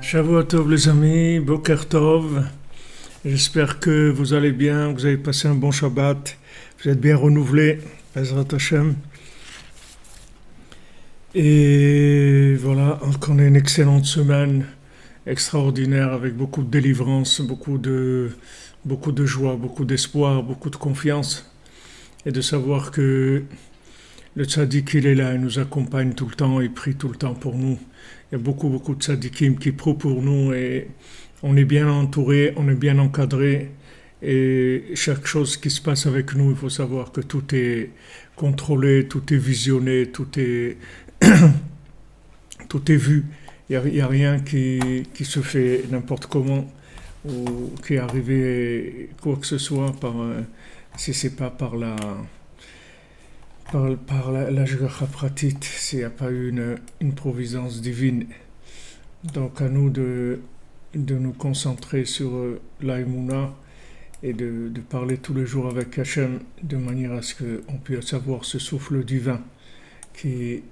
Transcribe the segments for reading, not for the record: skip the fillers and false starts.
Shavua Tov les amis, Boker Tov. J'espère que vous allez bien, que vous avez passé un bon Shabbat, vous êtes bien renouvelés, Bezrat Hashem. Et voilà, qu'on ait une excellente semaine, extraordinaire, avec beaucoup de délivrance, beaucoup de joie, beaucoup d'espoir, beaucoup de confiance. Et de savoir que le tzaddik, il est là, il nous accompagne tout le temps, il prie tout le temps pour nous. Il y a beaucoup de tzaddikim qui prient pour nous et on est bien entouré, on est bien encadré. Et chaque chose qui se passe avec nous, il faut savoir que tout est contrôlé, tout est visionné, tout est vu. Il n'y a rien qui se fait n'importe comment ou qui est arrivé quoi que ce soit si c'est pas par la Shgacha Pratit, s'il n'y a pas eu une providence divine. Donc à nous de nous concentrer sur l'Aïmouna et de parler tous les jours avec Hachem de manière à ce qu'on puisse avoir ce souffle divin qui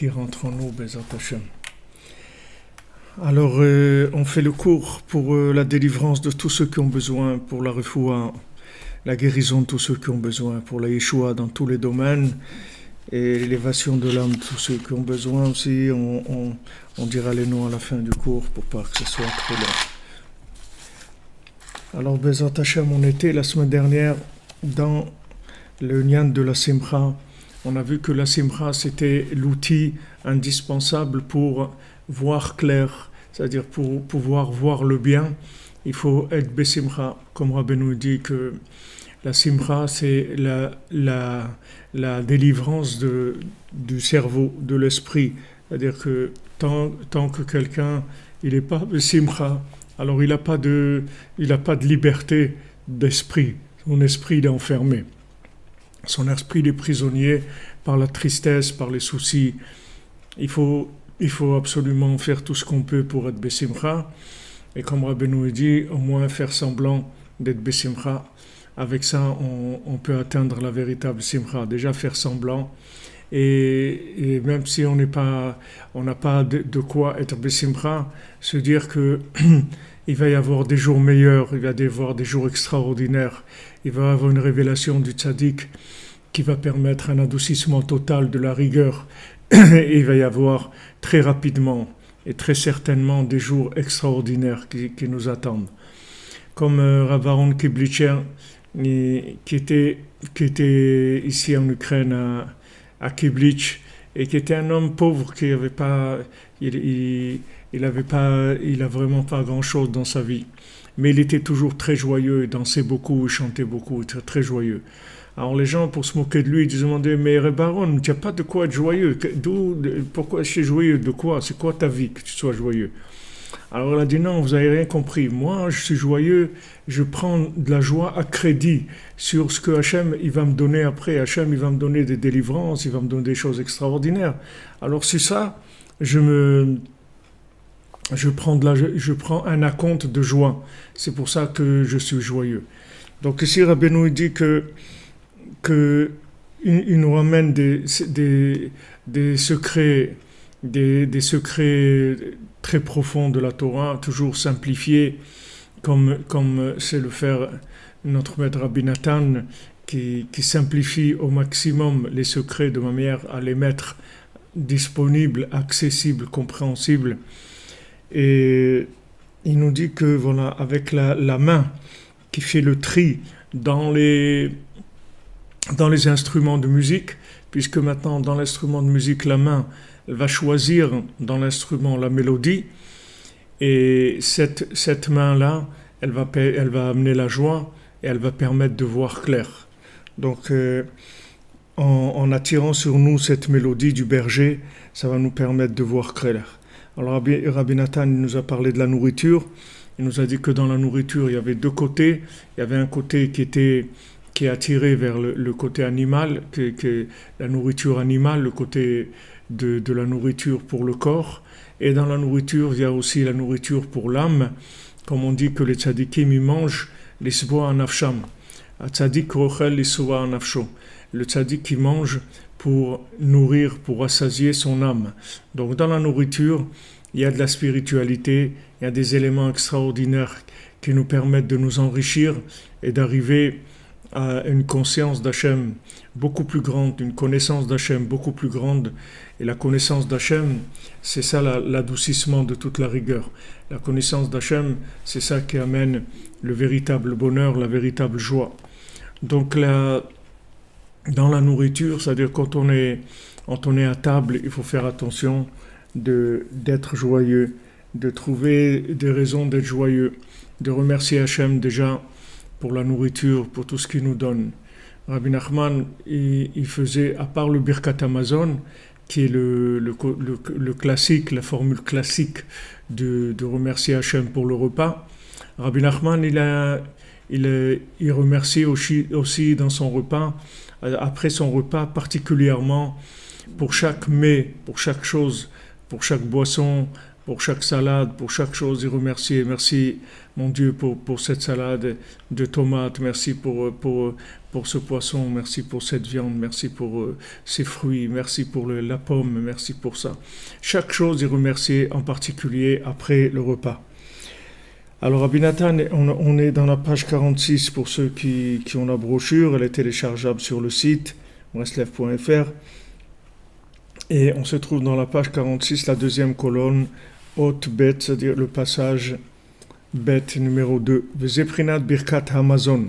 rentre en nous, Bezat Hachem. Alors on fait le cours pour la délivrance de tous ceux qui ont besoin, pour la refoua, la guérison de tous ceux qui ont besoin, pour la Yeshua dans tous les domaines, et l'élévation de l'âme de tous ceux qui ont besoin aussi. On dira les noms à la fin du cours pour pas que ce soit trop long. Alors, Bezat Hashem, on était la semaine dernière dans le Nyan de la Simcha. On a vu que la Simcha, c'était l'outil indispensable pour voir clair, c'est-à-dire pour pouvoir voir le bien. Il faut être Besimcha, comme Rabbeinu dit que la Simcha, c'est la délivrance du cerveau, de l'esprit. C'est-à-dire que tant que quelqu'un il n'est pas Besimcha, alors il n'a pas de liberté d'esprit. Son esprit il est enfermé. Son esprit il est prisonnier par la tristesse, par les soucis. Il faut absolument faire tout ce qu'on peut pour être Besimcha. Et comme Rabbeinu dit, au moins faire semblant d'être Besimcha. Avec ça, on peut atteindre la véritable Simcha. Déjà faire semblant. Et même si on n'a pas de quoi être Besimcha, se dire que il va y avoir des jours meilleurs, il va y avoir des jours extraordinaires, il va y avoir une révélation du tzaddik qui va permettre un adoucissement total de la rigueur. Et il va y avoir très rapidement et très certainement des jours extraordinaires qui nous attendent. Comme Rav Aaron Kiblitcher, qui était ici en Ukraine à Kiblitch, et qui était un homme pauvre qui avait pas, il a vraiment pas grand-chose dans sa vie. Mais il était toujours très joyeux, il dansait beaucoup, il chantait beaucoup, il était très joyeux. Alors les gens, pour se moquer de lui, ils demandaient, mais Baron, tu n'as pas de quoi être joyeux. Pourquoi je suis joyeux? De quoi? C'est quoi ta vie que tu sois joyeux? Alors il a dit, non, vous n'avez rien compris. Moi, je suis joyeux, je prends de la joie à crédit sur ce que Hachem, il va me donner après. Hachem, il va me donner des délivrances, il va me donner des choses extraordinaires. Alors c'est ça, je prends un acompte de joie. C'est pour ça que je suis joyeux. Donc ici, Rabbeinu dit que il nous ramène des secrets, des secrets très profonds de la Torah, toujours simplifiés, comme c'est le faire notre maître Rabbi Nathan, qui simplifie au maximum les secrets de manière à les mettre disponibles, accessibles, compréhensibles. Et il nous dit que voilà, avec la main qui fait le tri dans les instruments de musique, puisque maintenant dans l'instrument de musique, la main elle va choisir dans l'instrument la mélodie, et cette main-là, elle va amener la joie et elle va permettre de voir clair. Donc en attirant sur nous cette mélodie du berger, ça va nous permettre de voir clair. Alors Rabbi Nathan nous a parlé de la nourriture. Il nous a dit que dans la nourriture, il y avait deux côtés. Il y avait un côté qui est attiré vers le côté animal, que la nourriture animale, le côté de la nourriture pour le corps. Et dans la nourriture, il y a aussi la nourriture pour l'âme. Comme on dit que les tzadikim, ils mangent l'isboa nafsham. Tzadik rochel l'isboa nafsho. Le tzadik qui mange pour nourrir, pour rassasier son âme. Donc dans la nourriture, il y a de la spiritualité, il y a des éléments extraordinaires qui nous permettent de nous enrichir et d'arriver à une conscience d'Hachem beaucoup plus grande, une connaissance d'Hachem beaucoup plus grande. Et la connaissance d'Hachem, c'est ça l'adoucissement de toute la rigueur. La connaissance d'Hachem, c'est ça qui amène le véritable bonheur, la véritable joie. Donc dans la nourriture, c'est-à-dire quand on est à table, il faut faire attention d'être joyeux, de trouver des raisons d'être joyeux, de remercier Hachem déjà pour la nourriture, pour tout ce qu'il nous donne. Rabbi Nachman, il faisait, à part le Birkat Hamazon, qui est le classique, la formule classique de remercier Hachem pour le repas, Rabbi Nachman, il remercie aussi dans son repas, après son repas, particulièrement pour chaque mets, pour chaque chose, pour chaque boisson, pour chaque salade, pour chaque chose, il remercie. Merci, mon Dieu, pour cette salade de tomates, merci pour ce poisson, merci pour cette viande, merci pour ces fruits, merci pour la pomme, merci pour ça. Chaque chose, il remercie en particulier après le repas. Alors, Rabbi Nathan, on est dans la page 46 pour ceux qui ont la brochure. Elle est téléchargeable sur le site breslev.fr. Et on se trouve dans la page 46, la deuxième colonne, haute bête, c'est-à-dire le passage bête numéro 2. Vezeprinat Birkat Hamazon.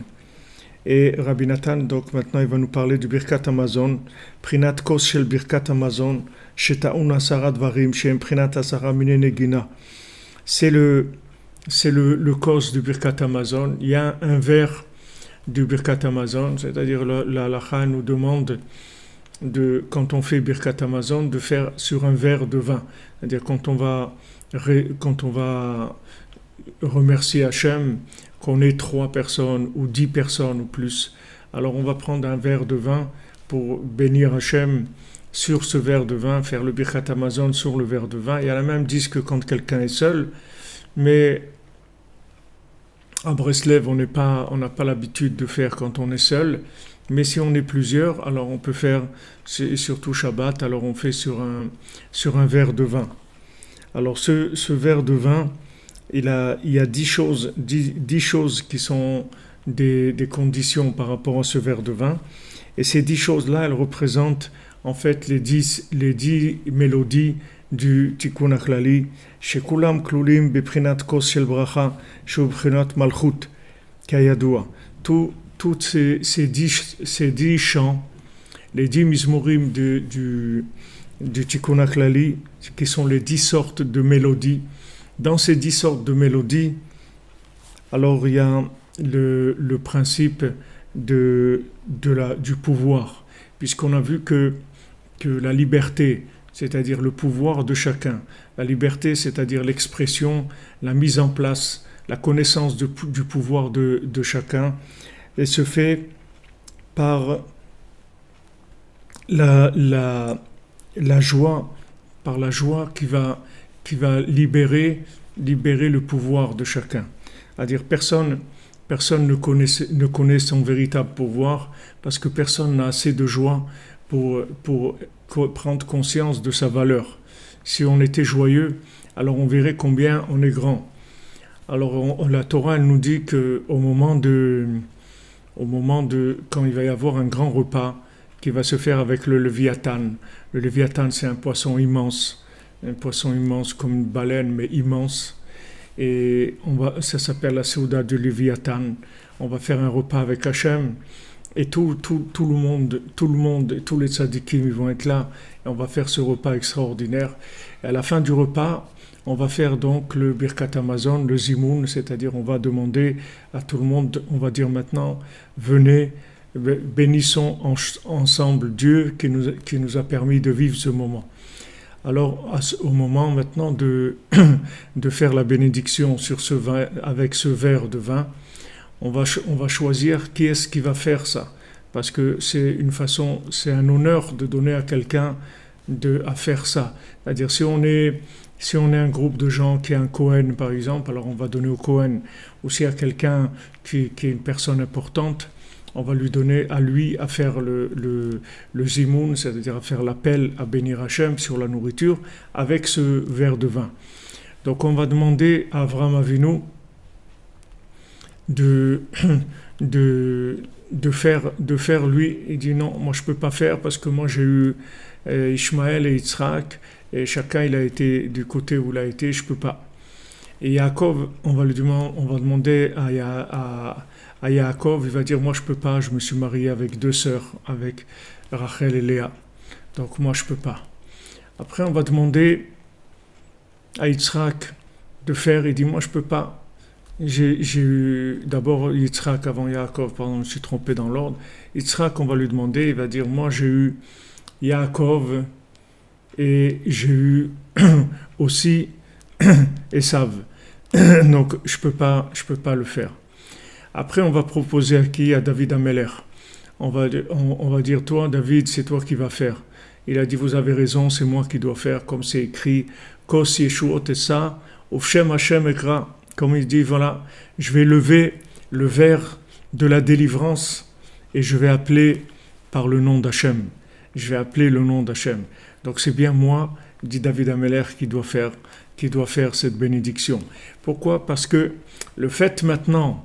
Et Rabbi Nathan, donc maintenant, il va nous parler du Birkat Hamazon. Prinat kos shel Birkat Hamazon, sheta'un asara dvarim, shem prinat asara mine negina. C'est le cause du Birkat Hamazon. Il y a un verre du Birkat Hamazon, c'est-à-dire la halakha nous demande quand on fait Birkat Hamazon, de faire sur un verre de vin. C'est-à-dire quand on va remercier Hachem, qu'on ait 3 personnes ou 10 personnes ou plus, alors on va prendre un verre de vin pour bénir Hachem sur ce verre de vin, faire le Birkat Hamazon sur le verre de vin. Il y a la même disque que quand quelqu'un est seul, mais à Breslev, on n'a pas l'habitude de faire quand on est seul. Mais si on est plusieurs, alors on peut faire, surtout Shabbat, alors on fait sur un verre de vin. Alors ce verre de vin, il y a 10 choses qui sont des conditions par rapport à ce verre de vin. Et ces 10 choses-là, elles représentent en fait les 10 mélodies du Tikkun HaKlali. Shekulam klulim beprinat kos shel bracha, shubprinat malchut, kayadua. Toutes ces 10 chants, les 10 mizmorim du Tikkun HaKlali, qui sont les 10 sortes de mélodies. Dans ces 10 sortes de mélodies, alors il y a le principe du pouvoir, puisqu'on a vu que la liberté, c'est-à-dire le pouvoir de chacun, la liberté, c'est-à-dire l'expression, la mise en place, la connaissance du pouvoir de chacun, elle se fait par la joie, par la joie qui va libérer le pouvoir de chacun. C'est-à-dire personne ne connaît son véritable pouvoir parce que personne n'a assez de joie pour prendre conscience de sa valeur. Si on était joyeux, alors on verrait combien on est grand. Alors la Torah elle nous dit qu'au moment de quand il va y avoir un grand repas qui va se faire avec le Léviathan. Le Léviathan, c'est un poisson immense comme une baleine, mais immense. Et ça s'appelle la Seuda du Léviathan. On va faire un repas avec Hachem. Et tout le monde, et tous les tzadikim, ils vont être là. Et on va faire ce repas extraordinaire. Et à la fin du repas, on va faire donc le Birkat Hamazon, le Zimoun, c'est-à-dire on va demander à tout le monde, on va dire maintenant, venez, bénissons ensemble Dieu qui nous a permis de vivre ce moment. Alors, au moment maintenant de faire la bénédiction sur ce vin, avec ce verre de vin, on va choisir qui est-ce qui va faire ça. Parce que c'est un honneur de donner à quelqu'un à faire ça. C'est-à-dire, si on est un groupe de gens qui est un Kohen, par exemple, alors on va donner au Kohen. Ou s'il y a quelqu'un qui est une personne importante, on va lui donner à lui à faire le zimoun, c'est-à-dire à faire l'appel à bénir Hachem sur la nourriture avec ce verre de vin. Donc on va demander à Avraham Avinu de faire lui. Il dit non, moi je peux pas faire parce que moi j'ai eu Ishmaël et Yitzhak et chacun il a été du côté où il a été, je peux pas. Et Yaakov, on va demander à Yaakov, il va dire moi je peux pas, je me suis marié avec 2 sœurs, avec Rachel et Léa, donc moi je peux pas. Après on va demander à Yitzhak de faire, il dit moi je peux pas. J'ai eu d'abord Yitzhak avant Yaakov, pardon, je me suis trompé dans l'ordre. Yitzhak, on va lui demander, il va dire moi j'ai eu Yaakov et j'ai eu aussi Esav. Donc je peux pas le faire. Après on va proposer à qui? À David Ameler. On va dire toi David, c'est toi qui vas faire. Il a dit vous avez raison, c'est moi qui dois faire, comme c'est écrit Kos Yeshuot Esa Uvshem Hashem Ekra. Comme il dit, voilà, je vais lever le verre de la délivrance et je vais appeler par le nom d'Hachem. Je vais appeler le nom d'Hachem. Donc c'est bien moi, dit David Ameler, qui doit faire cette bénédiction. Pourquoi? Parce que le fait maintenant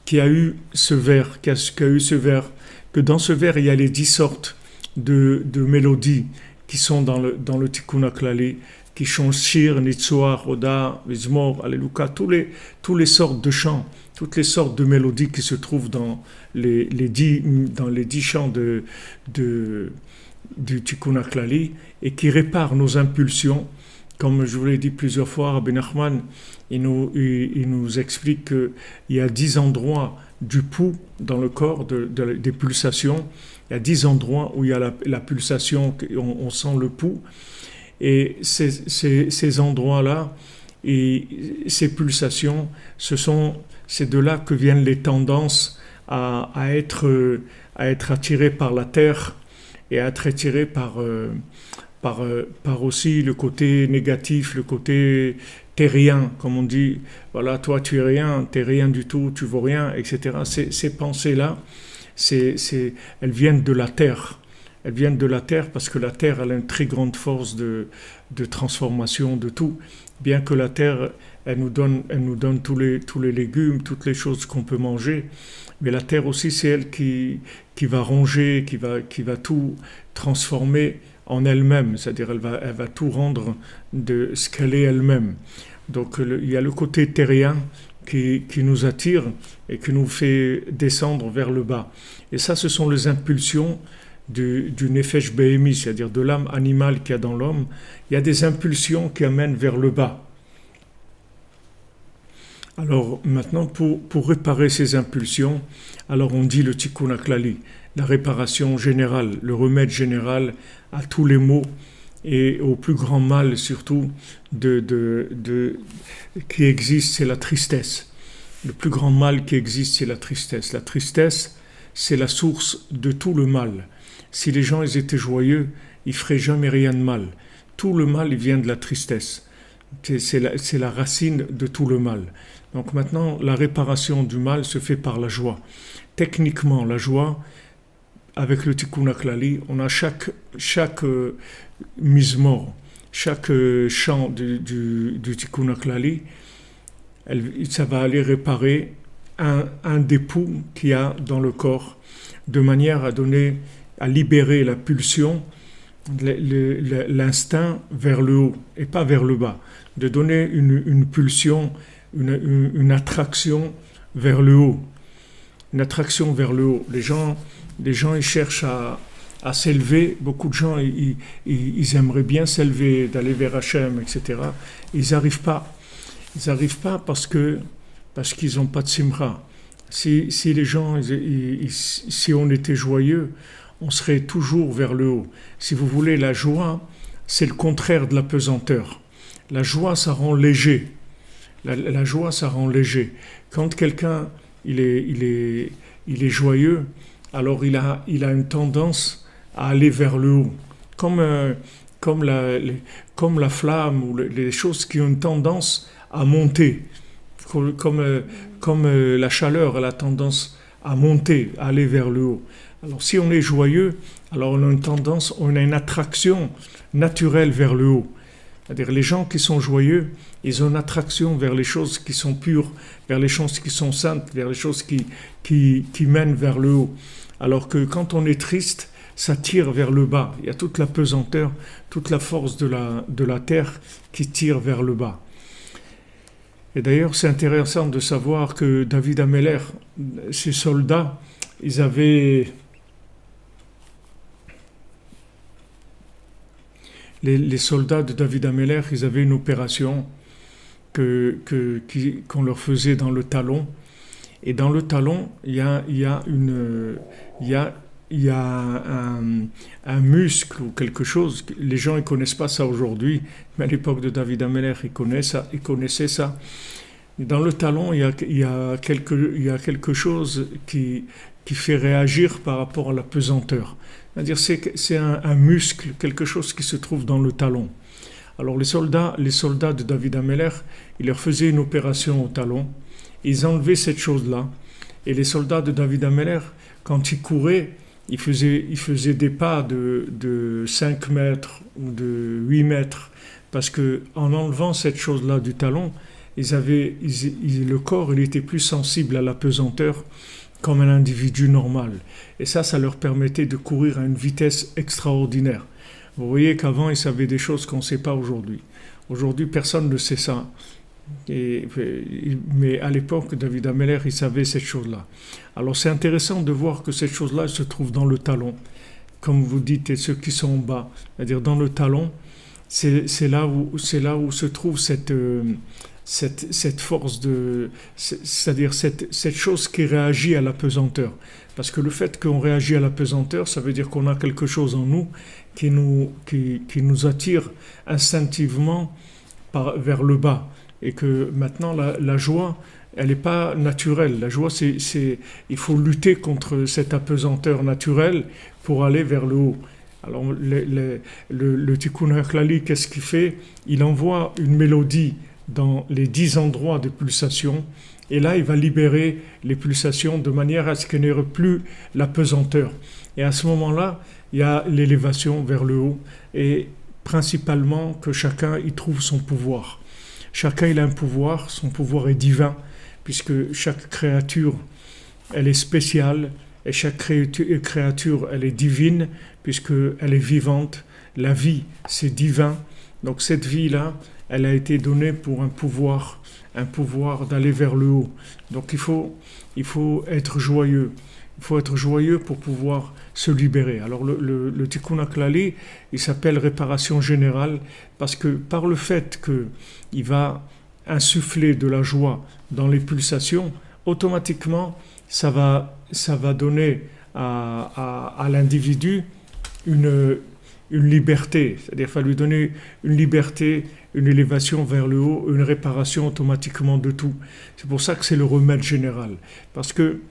qu'il y a eu ce verre, que dans ce verre il y a les 10 sortes de mélodies qui sont dans le Tikkun HaKlali, qui chantent Shir, Nitzoar, Oda, Vizmor, Alléluia, tous les sortes de chants, toutes les sortes de mélodies qui se trouvent dans les 10 chants du Tikkun HaKlali et qui réparent nos impulsions. Comme je vous l'ai dit plusieurs fois, Rabbi Nachman, il nous explique qu'il y a 10 endroits du pouls dans le corps, des pulsations. Il y a 10 endroits où il y a la pulsation, on sent le pouls. Et ces endroits-là et ces pulsations, c'est de là que viennent les tendances à être attirées par la terre et à être attirées par aussi le côté négatif, le côté terrien, comme on dit, voilà, toi tu es rien, t'es rien du tout, tu vaux rien, etc. Ces pensées-là, elles viennent de la terre. Elles viennent de la terre parce que la terre elle a une très grande force de transformation de tout. bien que la terre, elle nous donne tous les légumes, toutes les choses qu'on peut manger, mais la terre aussi, c'est elle qui va ronger, qui va tout transformer en elle-même, c'est-à-dire elle va tout rendre de ce qu'elle est elle-même. Donc il y a le côté terrien qui nous attire et qui nous fait descendre vers le bas. Et ça, ce sont les impulsions du nefesh behemi, c'est-à-dire de l'âme animale qu'il y a dans l'homme. Il y a des impulsions qui amènent vers le bas. Alors maintenant, pour réparer ces impulsions, alors on dit le tikkun haklali, la réparation générale, le remède général à tous les maux et au plus grand mal surtout qui existe, c'est la tristesse. Le plus grand mal qui existe, c'est la tristesse. La tristesse, c'est la source de tout le mal. Si les gens ils étaient joyeux, ils ne feraient jamais rien de mal. Tout le mal il vient de la tristesse. C'est la racine de tout le mal. Donc maintenant, la réparation du mal se fait par la joie. Techniquement, la joie, avec le tikkun haklali, on a chaque mizmor, chaque chant du tikkun haklali, ça va aller réparer un des poux qu'il y a dans le corps, de manière à libérer la pulsion, l'instinct vers le haut et pas vers le bas, de donner une pulsion, une attraction vers le haut, une attraction vers le haut. Les gens ils cherchent à s'élever. Beaucoup de gens ils aimeraient bien s'élever, d'aller vers Hachem, etc. Ils n'arrivent pas. Ils n'arrivent pas parce qu'ils n'ont pas de simra. Si les gens, si on était joyeux, on serait toujours vers le haut. Si vous voulez, la joie, c'est le contraire de la pesanteur. La joie, ça rend léger. La joie, ça rend léger. Quand quelqu'un il est joyeux, alors il a une tendance à aller vers le haut. Comme la flamme ou les choses qui ont une tendance à monter. Comme la chaleur, elle a tendance à monter, à aller vers le haut. Alors si on est joyeux, alors on a une attraction naturelle vers le haut. C'est-à-dire les gens qui sont joyeux, ils ont une attraction vers les choses qui sont pures, vers les choses qui sont saintes, vers les choses qui mènent vers le haut. Alors que quand on est triste, ça tire vers le bas. Il y a toute la pesanteur, toute la force de la terre qui tire vers le bas. Et d'ailleurs, c'est intéressant de savoir que David Ameller, ses soldats, ils avaient... Les soldats de David Ameller, ils avaient une opération qu'on leur faisait dans le talon. Et dans le talon, il y a un muscle ou quelque chose. Les gens ne connaissent pas ça aujourd'hui, mais à l'époque de David Ameller, ils connaissaient ça. Dans le talon, il y a quelque chose qui fait réagir par rapport à la pesanteur. C'est-à-dire c'est un muscle, quelque chose qui se trouve dans le talon. Alors les soldats de David Ameller, ils leur faisaient une opération au talon, ils enlevaient cette chose-là, et les soldats de David Ameller, quand ils couraient, ils faisaient des pas de 5 mètres ou de 8 mètres, parce qu'en enlevant cette chose-là du talon, le corps il était plus sensible à la pesanteur comme un individu normal. Et ça leur permettait de courir à une vitesse extraordinaire. Vous voyez qu'avant, ils savaient des choses qu'on ne sait pas aujourd'hui. Aujourd'hui, personne ne sait ça. Mais à l'époque, David Ameller, il savait cette chose-là. Alors c'est intéressant de voir que cette chose-là elle se trouve dans le talon. Comme vous dites, et ceux qui sont en bas, c'est-à-dire dans le talon, c'est là où se trouve cette force c'est-à-dire cette chose qui réagit à la pesanteur. Parce que le fait qu'on réagit à la pesanteur, ça veut dire qu'on a quelque chose en nous qui nous attire instinctivement vers le bas. Et que maintenant, la joie, elle n'est pas naturelle. La joie, il faut lutter contre cette apesanteur naturelle pour aller vers le haut. Alors, le Tikkun HaKlali, qu'est-ce qu'il fait? Il envoie une mélodie dans les 10 endroits de pulsation, et là, il va libérer les pulsations de manière à ce qu'il n'y ait plus la pesanteur. Et à ce moment-là, il y a l'élévation vers le haut, et principalement que chacun y trouve son pouvoir. chacun il a un pouvoir, son pouvoir est divin, puisque chaque créature, elle est spéciale, et chaque créature, elle est divine, puisqu'elle est vivante. La vie, c'est divin. Donc cette vie-là, elle a été donnée pour un pouvoir d'aller vers le haut. Donc il faut être joyeux. Il faut être joyeux pour pouvoir se libérer. Alors le Tikkun HaKlali, il s'appelle réparation générale parce que par le fait qu'il va insuffler de la joie dans les pulsations, automatiquement ça va donner à l'individu une liberté, c'est-à-dire qu'il va lui donner une liberté, une élévation vers le haut, une réparation automatiquement de tout. C'est pour ça que c'est le remède général, parce que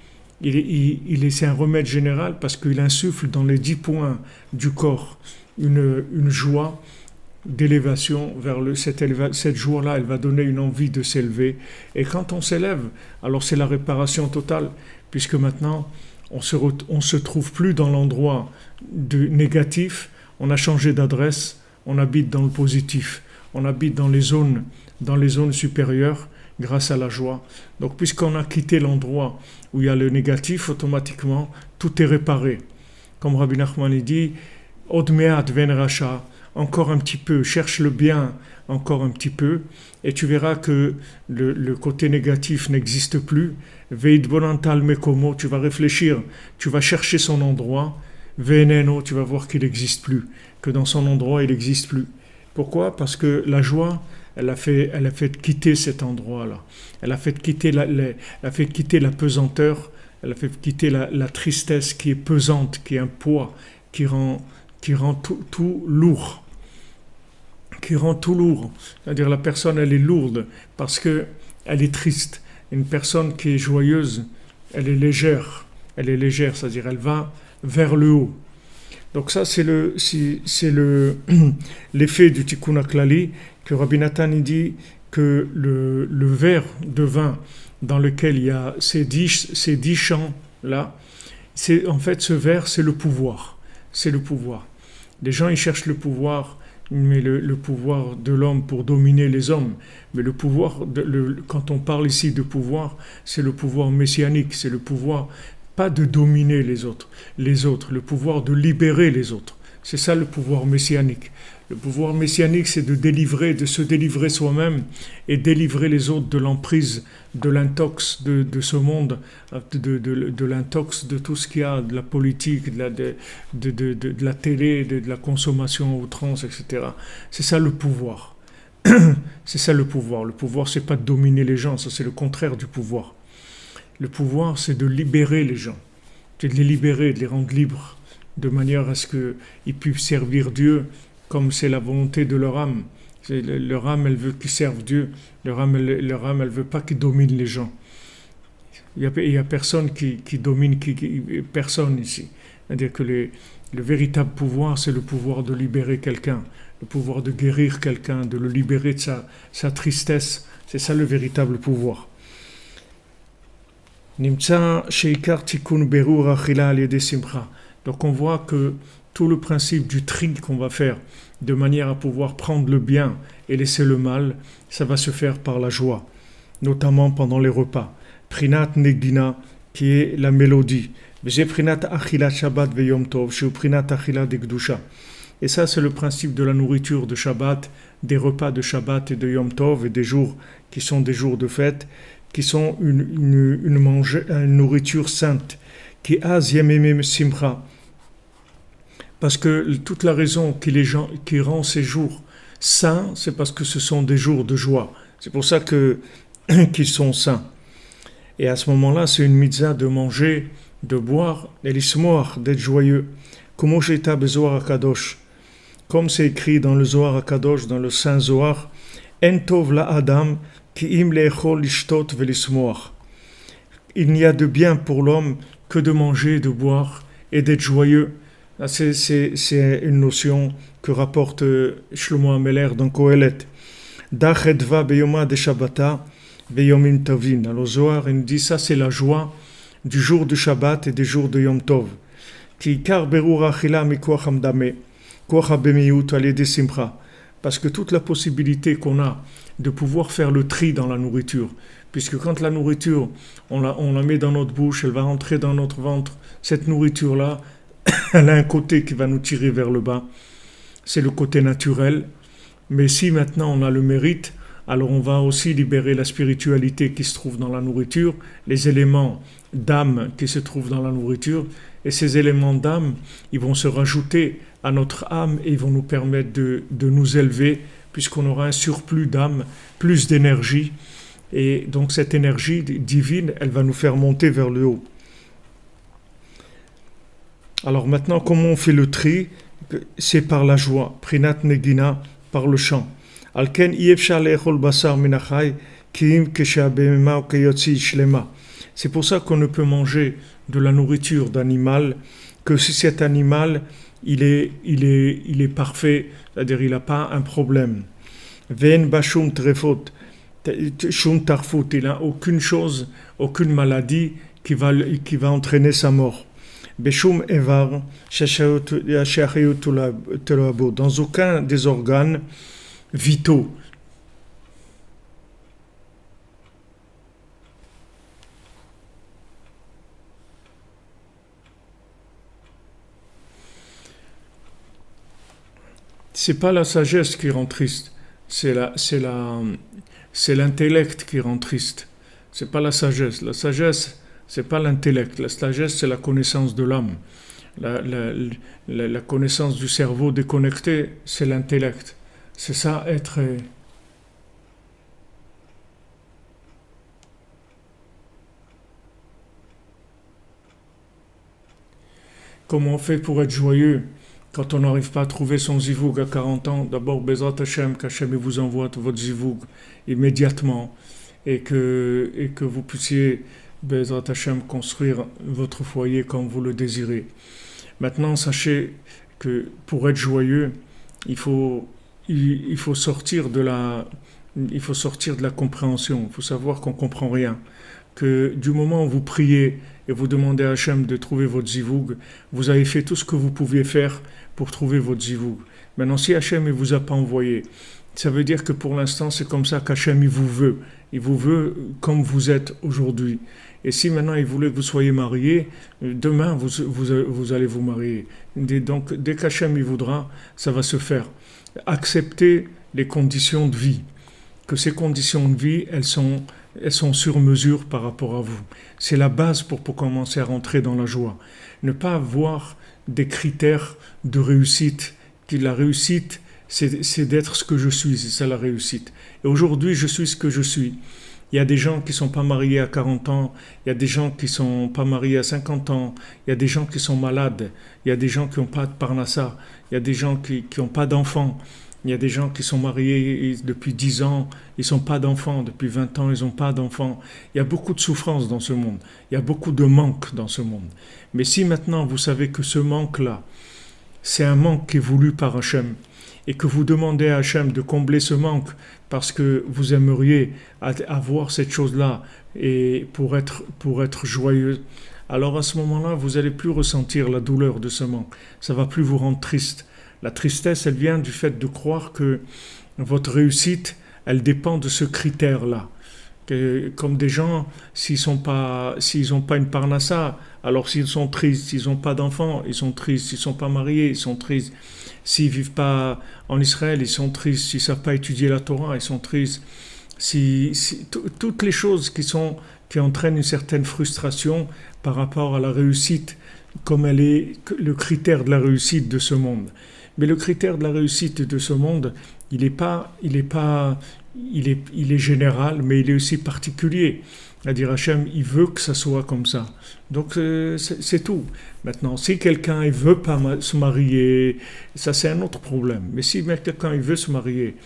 c'est un remède général parce qu'il insuffle dans les 10 points du corps une joie d'élévation vers cette joie-là, elle va donner une envie de s'élever. Et quand on s'élève, alors c'est la réparation totale, puisque maintenant on se trouve plus dans l'endroit négatif, on a changé d'adresse, on habite dans le positif, on habite dans les zones supérieures grâce à la joie. Donc puisqu'on a quitté l'endroit où il y a le négatif, automatiquement tout est réparé. Comme Rabbi Nachman dit, Od me'at ven racha, encore un petit peu, cherche le bien encore un petit peu, et tu verras que le côté négatif n'existe plus. Veid bonantal mekomo, tu vas réfléchir, tu vas chercher son endroit. Veneno, tu vas voir qu'il n'existe plus, que dans son endroit il n'existe plus. Pourquoi ? Parce que la joie, elle a fait quitter cet endroit-là. Elle a fait quitter la pesanteur, elle a fait quitter la tristesse qui est pesante, qui est un poids, qui rend tout lourd. C'est-à-dire la personne, elle est lourde parce qu'elle est triste. Une personne qui est joyeuse, elle est légère, c'est-à-dire elle va vers le haut. Donc ça, c'est l'effet du Tikkun HaKlali, que Rabbi Nathan dit que le verre de vin dans lequel il y a ces 10 chants-là, en fait, ce verre, c'est le pouvoir. C'est le pouvoir. Les gens, ils cherchent le pouvoir, mais le pouvoir de l'homme pour dominer les hommes. Mais le pouvoir, quand on parle ici de pouvoir, c'est le pouvoir messianique, c'est le pouvoir pas de dominer les autres, le pouvoir de libérer les autres. C'est ça le pouvoir messianique. Le pouvoir messianique, c'est de se délivrer soi-même et délivrer les autres de l'emprise, de l'intox de ce monde, de l'intox de tout ce qu'il y a, de la politique, de la télé, de la consommation à outrance, etc. C'est ça le pouvoir. C'est ça le pouvoir. Le pouvoir, c'est pas de dominer les gens, ça c'est le contraire du pouvoir. Le pouvoir, c'est de libérer les gens, c'est de les libérer, de les rendre libres, de manière à ce qu'ils puissent servir Dieu comme c'est la volonté de leur âme. Leur âme, elle veut qu'ils servent Dieu. Leur âme, elle veut pas qu'ils dominent les gens. Il y a personne qui domine personne ici. C'est-à-dire que le véritable pouvoir, c'est le pouvoir de libérer quelqu'un, le pouvoir de guérir quelqu'un, de le libérer de sa tristesse. C'est ça le véritable pouvoir. Donc on voit que tout le principe du tri qu'on va faire de manière à pouvoir prendre le bien et laisser le mal, ça va se faire par la joie, notamment pendant les repas. Prinat Negina, qui est la mélodie. Prinat Achilat Shabbat Veyom Tov, Prinat Achilat de Gdusha. Et ça, c'est le principe de la nourriture de Shabbat, des repas de Shabbat et de Yom Tov, et des jours qui sont des jours de fête, qui sont une nourriture sainte, qui az yemim simcha. Parce que toute la raison qui rend ces jours saints, c'est parce que ce sont des jours de joie. C'est pour ça qu'ils sont saints. Et à ce moment-là, c'est une mitzvah de manger, de boire, et l'ismoar, d'être joyeux. Comme c'est écrit dans le Zohar HaKadosh, dans le Saint Zohar, En tov la Adam, il n'y a de bien pour l'homme que de manger, de boire et d'être joyeux. C'est une notion que rapporte Shlomo Ameler dans Kohelet. Dachedva beyoma de Shabbata beyomim tovin. Alors Zohar, il nous dit ça, c'est la joie du jour du Shabbat et des jours de Yom Tov. Ki kar berur achila mikoach hamdame, koach habemiyut alede simcha. parce que toute la possibilité qu'on a de pouvoir faire le tri dans la nourriture, puisque quand la nourriture, on la met dans notre bouche, elle va rentrer dans notre ventre, cette nourriture-là, elle a un côté qui va nous tirer vers le bas, c'est le côté naturel, mais si maintenant on a le mérite, alors on va aussi libérer la spiritualité qui se trouve dans la nourriture, les éléments d'âme qui se trouvent dans la nourriture, et ces éléments d'âme, ils vont se rajouter à notre âme et ils vont nous permettre de nous élever, puisqu'on aura un surplus d'âme, plus d'énergie, et donc cette énergie divine, elle va nous faire monter vers le haut. Alors maintenant, comment on fait le tri? C'est par la joie, prinat negina, par le chant. Alken yefshar le'echol basar min hachai kiim keshe'abehema ukeyotzi shlema. C'est pour ça qu'on ne peut manger de la nourriture d'animal que si cet animal il est parfait, c'est-à-dire il n'a pas un problème. Ven bashum trefot, shum tarfut, il n'a aucune chose, aucune maladie qui va entraîner sa mort. Beshum evar dans aucun des organes vitaux. C'est pas la sagesse qui rend triste, c'est l'intellect qui rend triste. C'est pas la sagesse. La sagesse, c'est pas l'intellect. La sagesse, c'est la connaissance de l'âme. La connaissance du cerveau déconnecté, c'est l'intellect. C'est ça, être... Comment on fait pour être joyeux quand on n'arrive pas à trouver son zivoug à 40 ans? D'abord, Bezrat Hashem, qu'Hashem vous envoie votre zivoug immédiatement et que vous puissiez, Bezrat Hashem, construire votre foyer comme vous le désirez. Maintenant, sachez que pour être joyeux, il faut sortir de la compréhension. Il faut savoir qu'on ne comprend rien. Que du moment où vous priez et vous demandez à Hachem de trouver votre zivoug, vous avez fait tout ce que vous pouviez faire pour trouver votre zivoug. Maintenant, si Hachem ne vous a pas envoyé, ça veut dire que pour l'instant, c'est comme ça qu'Hachem il vous veut. Il vous veut comme vous êtes aujourd'hui. Et si maintenant il voulait que vous soyez mariés, demain vous allez vous marier. Donc dès qu'Hachem il voudra, ça va se faire. Acceptez les conditions de vie. Que ces conditions de vie, elles sont sur mesure par rapport à vous. C'est la base pour commencer à rentrer dans la joie. Ne pas avoir des critères de réussite. La réussite, c'est d'être ce que je suis, c'est ça la réussite. Et aujourd'hui, je suis ce que je suis. Il y a des gens qui ne sont pas mariés à 40 ans, il y a des gens qui ne sont pas mariés à 50 ans, il y a des gens qui sont malades, il y a des gens qui n'ont pas de parnassa, il y a des gens qui n'ont pas d'enfants. Il y a des gens qui sont mariés depuis 10 ans, ils n'ont pas d'enfants, depuis 20 ans, ils n'ont pas d'enfants. Il y a beaucoup de souffrance dans ce monde, il y a beaucoup de manque dans ce monde. Mais si maintenant vous savez que ce manque-là, c'est un manque qui est voulu par Hachem, et que vous demandez à Hachem de combler ce manque parce que vous aimeriez avoir cette chose-là et pour être joyeux, alors à ce moment-là, vous n'allez plus ressentir la douleur de ce manque. Ça ne va plus vous rendre triste. La tristesse, elle vient du fait de croire que votre réussite, elle dépend de ce critère-là. Comme des gens, s'ils n'ont pas une parnassa, alors s'ils sont tristes, s'ils n'ont pas d'enfants, ils sont tristes, s'ils ne sont pas mariés, ils sont tristes, s'ils ne vivent pas en Israël, ils sont tristes, s'ils ne savent pas étudier la Torah, ils sont tristes. Toutes les choses qui entraînent une certaine frustration par rapport à la réussite, comme elle est le critère de la réussite de ce monde. Mais le critère de la réussite de ce monde, il est général, mais il est aussi particulier. C'est-à-dire Hachem, il veut que ça soit comme ça. Donc c'est tout. Maintenant, si quelqu'un ne veut pas se marier, ça c'est un autre problème. Mais si quelqu'un il veut se marier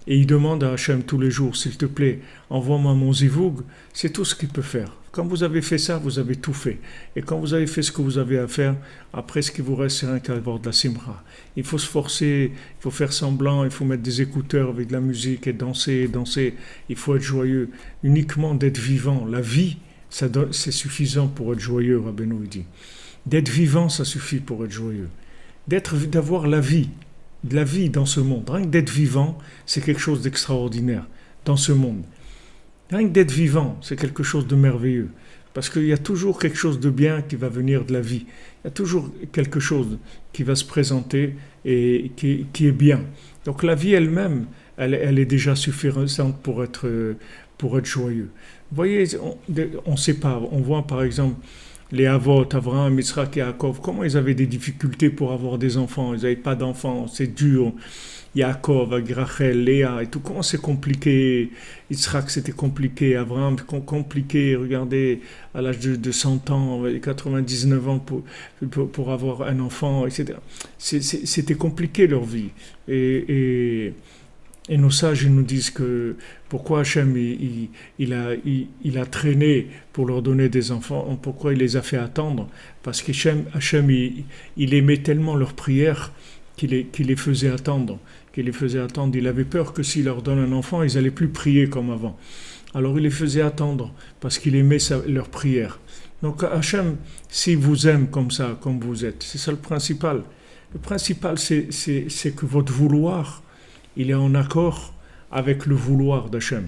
et il demande à Hachem tous les jours, s'il te plaît, envoie-moi mon zivoug, c'est tout ce qu'il peut faire. Quand vous avez fait ça, vous avez tout fait. Et quand vous avez fait ce que vous avez à faire, après ce qui vous reste, c'est rien qu'à avoir de la simra. Il faut se forcer, il faut faire semblant, il faut mettre des écouteurs avec de la musique et danser, danser. Il faut être joyeux. Uniquement d'être vivant. La vie, c'est suffisant pour être joyeux, Rabbeinu dit. D'être vivant, ça suffit pour être joyeux. D'avoir la vie. de la vie dans ce monde. Rien que d'être vivant, c'est quelque chose d'extraordinaire dans ce monde. Rien que d'être vivant, c'est quelque chose de merveilleux. Parce qu'il y a toujours quelque chose de bien qui va venir de la vie. Il y a toujours quelque chose qui va se présenter et qui est bien. Donc la vie elle-même, elle est déjà suffisante pour être joyeux. Vous voyez, on ne sait pas. On voit par exemple les Avot, Avraham, Yitzhak et Yaakov, comment ils avaient des difficultés pour avoir des enfants. Ils n'avaient pas d'enfants, c'est dur. Yaakov, avec Rachel, Léa et tout, comment c'est compliqué. Yitzhak, c'était compliqué. Abraham, compliqué. Regardez, à l'âge de 100 ans, 99 ans pour avoir un enfant, etc. C'était compliqué leur vie. Et nos sages ils nous disent que pourquoi Hachem il a traîné pour leur donner des enfants, pourquoi il les a fait attendre, parce qu'Hachem il aimait tellement leurs prières qu'il les faisait attendre. Il avait peur que s'il leur donne un enfant, ils n'allaient plus prier comme avant. Alors il les faisait attendre parce qu'il aimait leurs prières. Donc Hachem, s'il vous aime comme ça, comme vous êtes, c'est ça le principal. Le principal, c'est que votre vouloir, il est en accord avec le vouloir d'Hachem.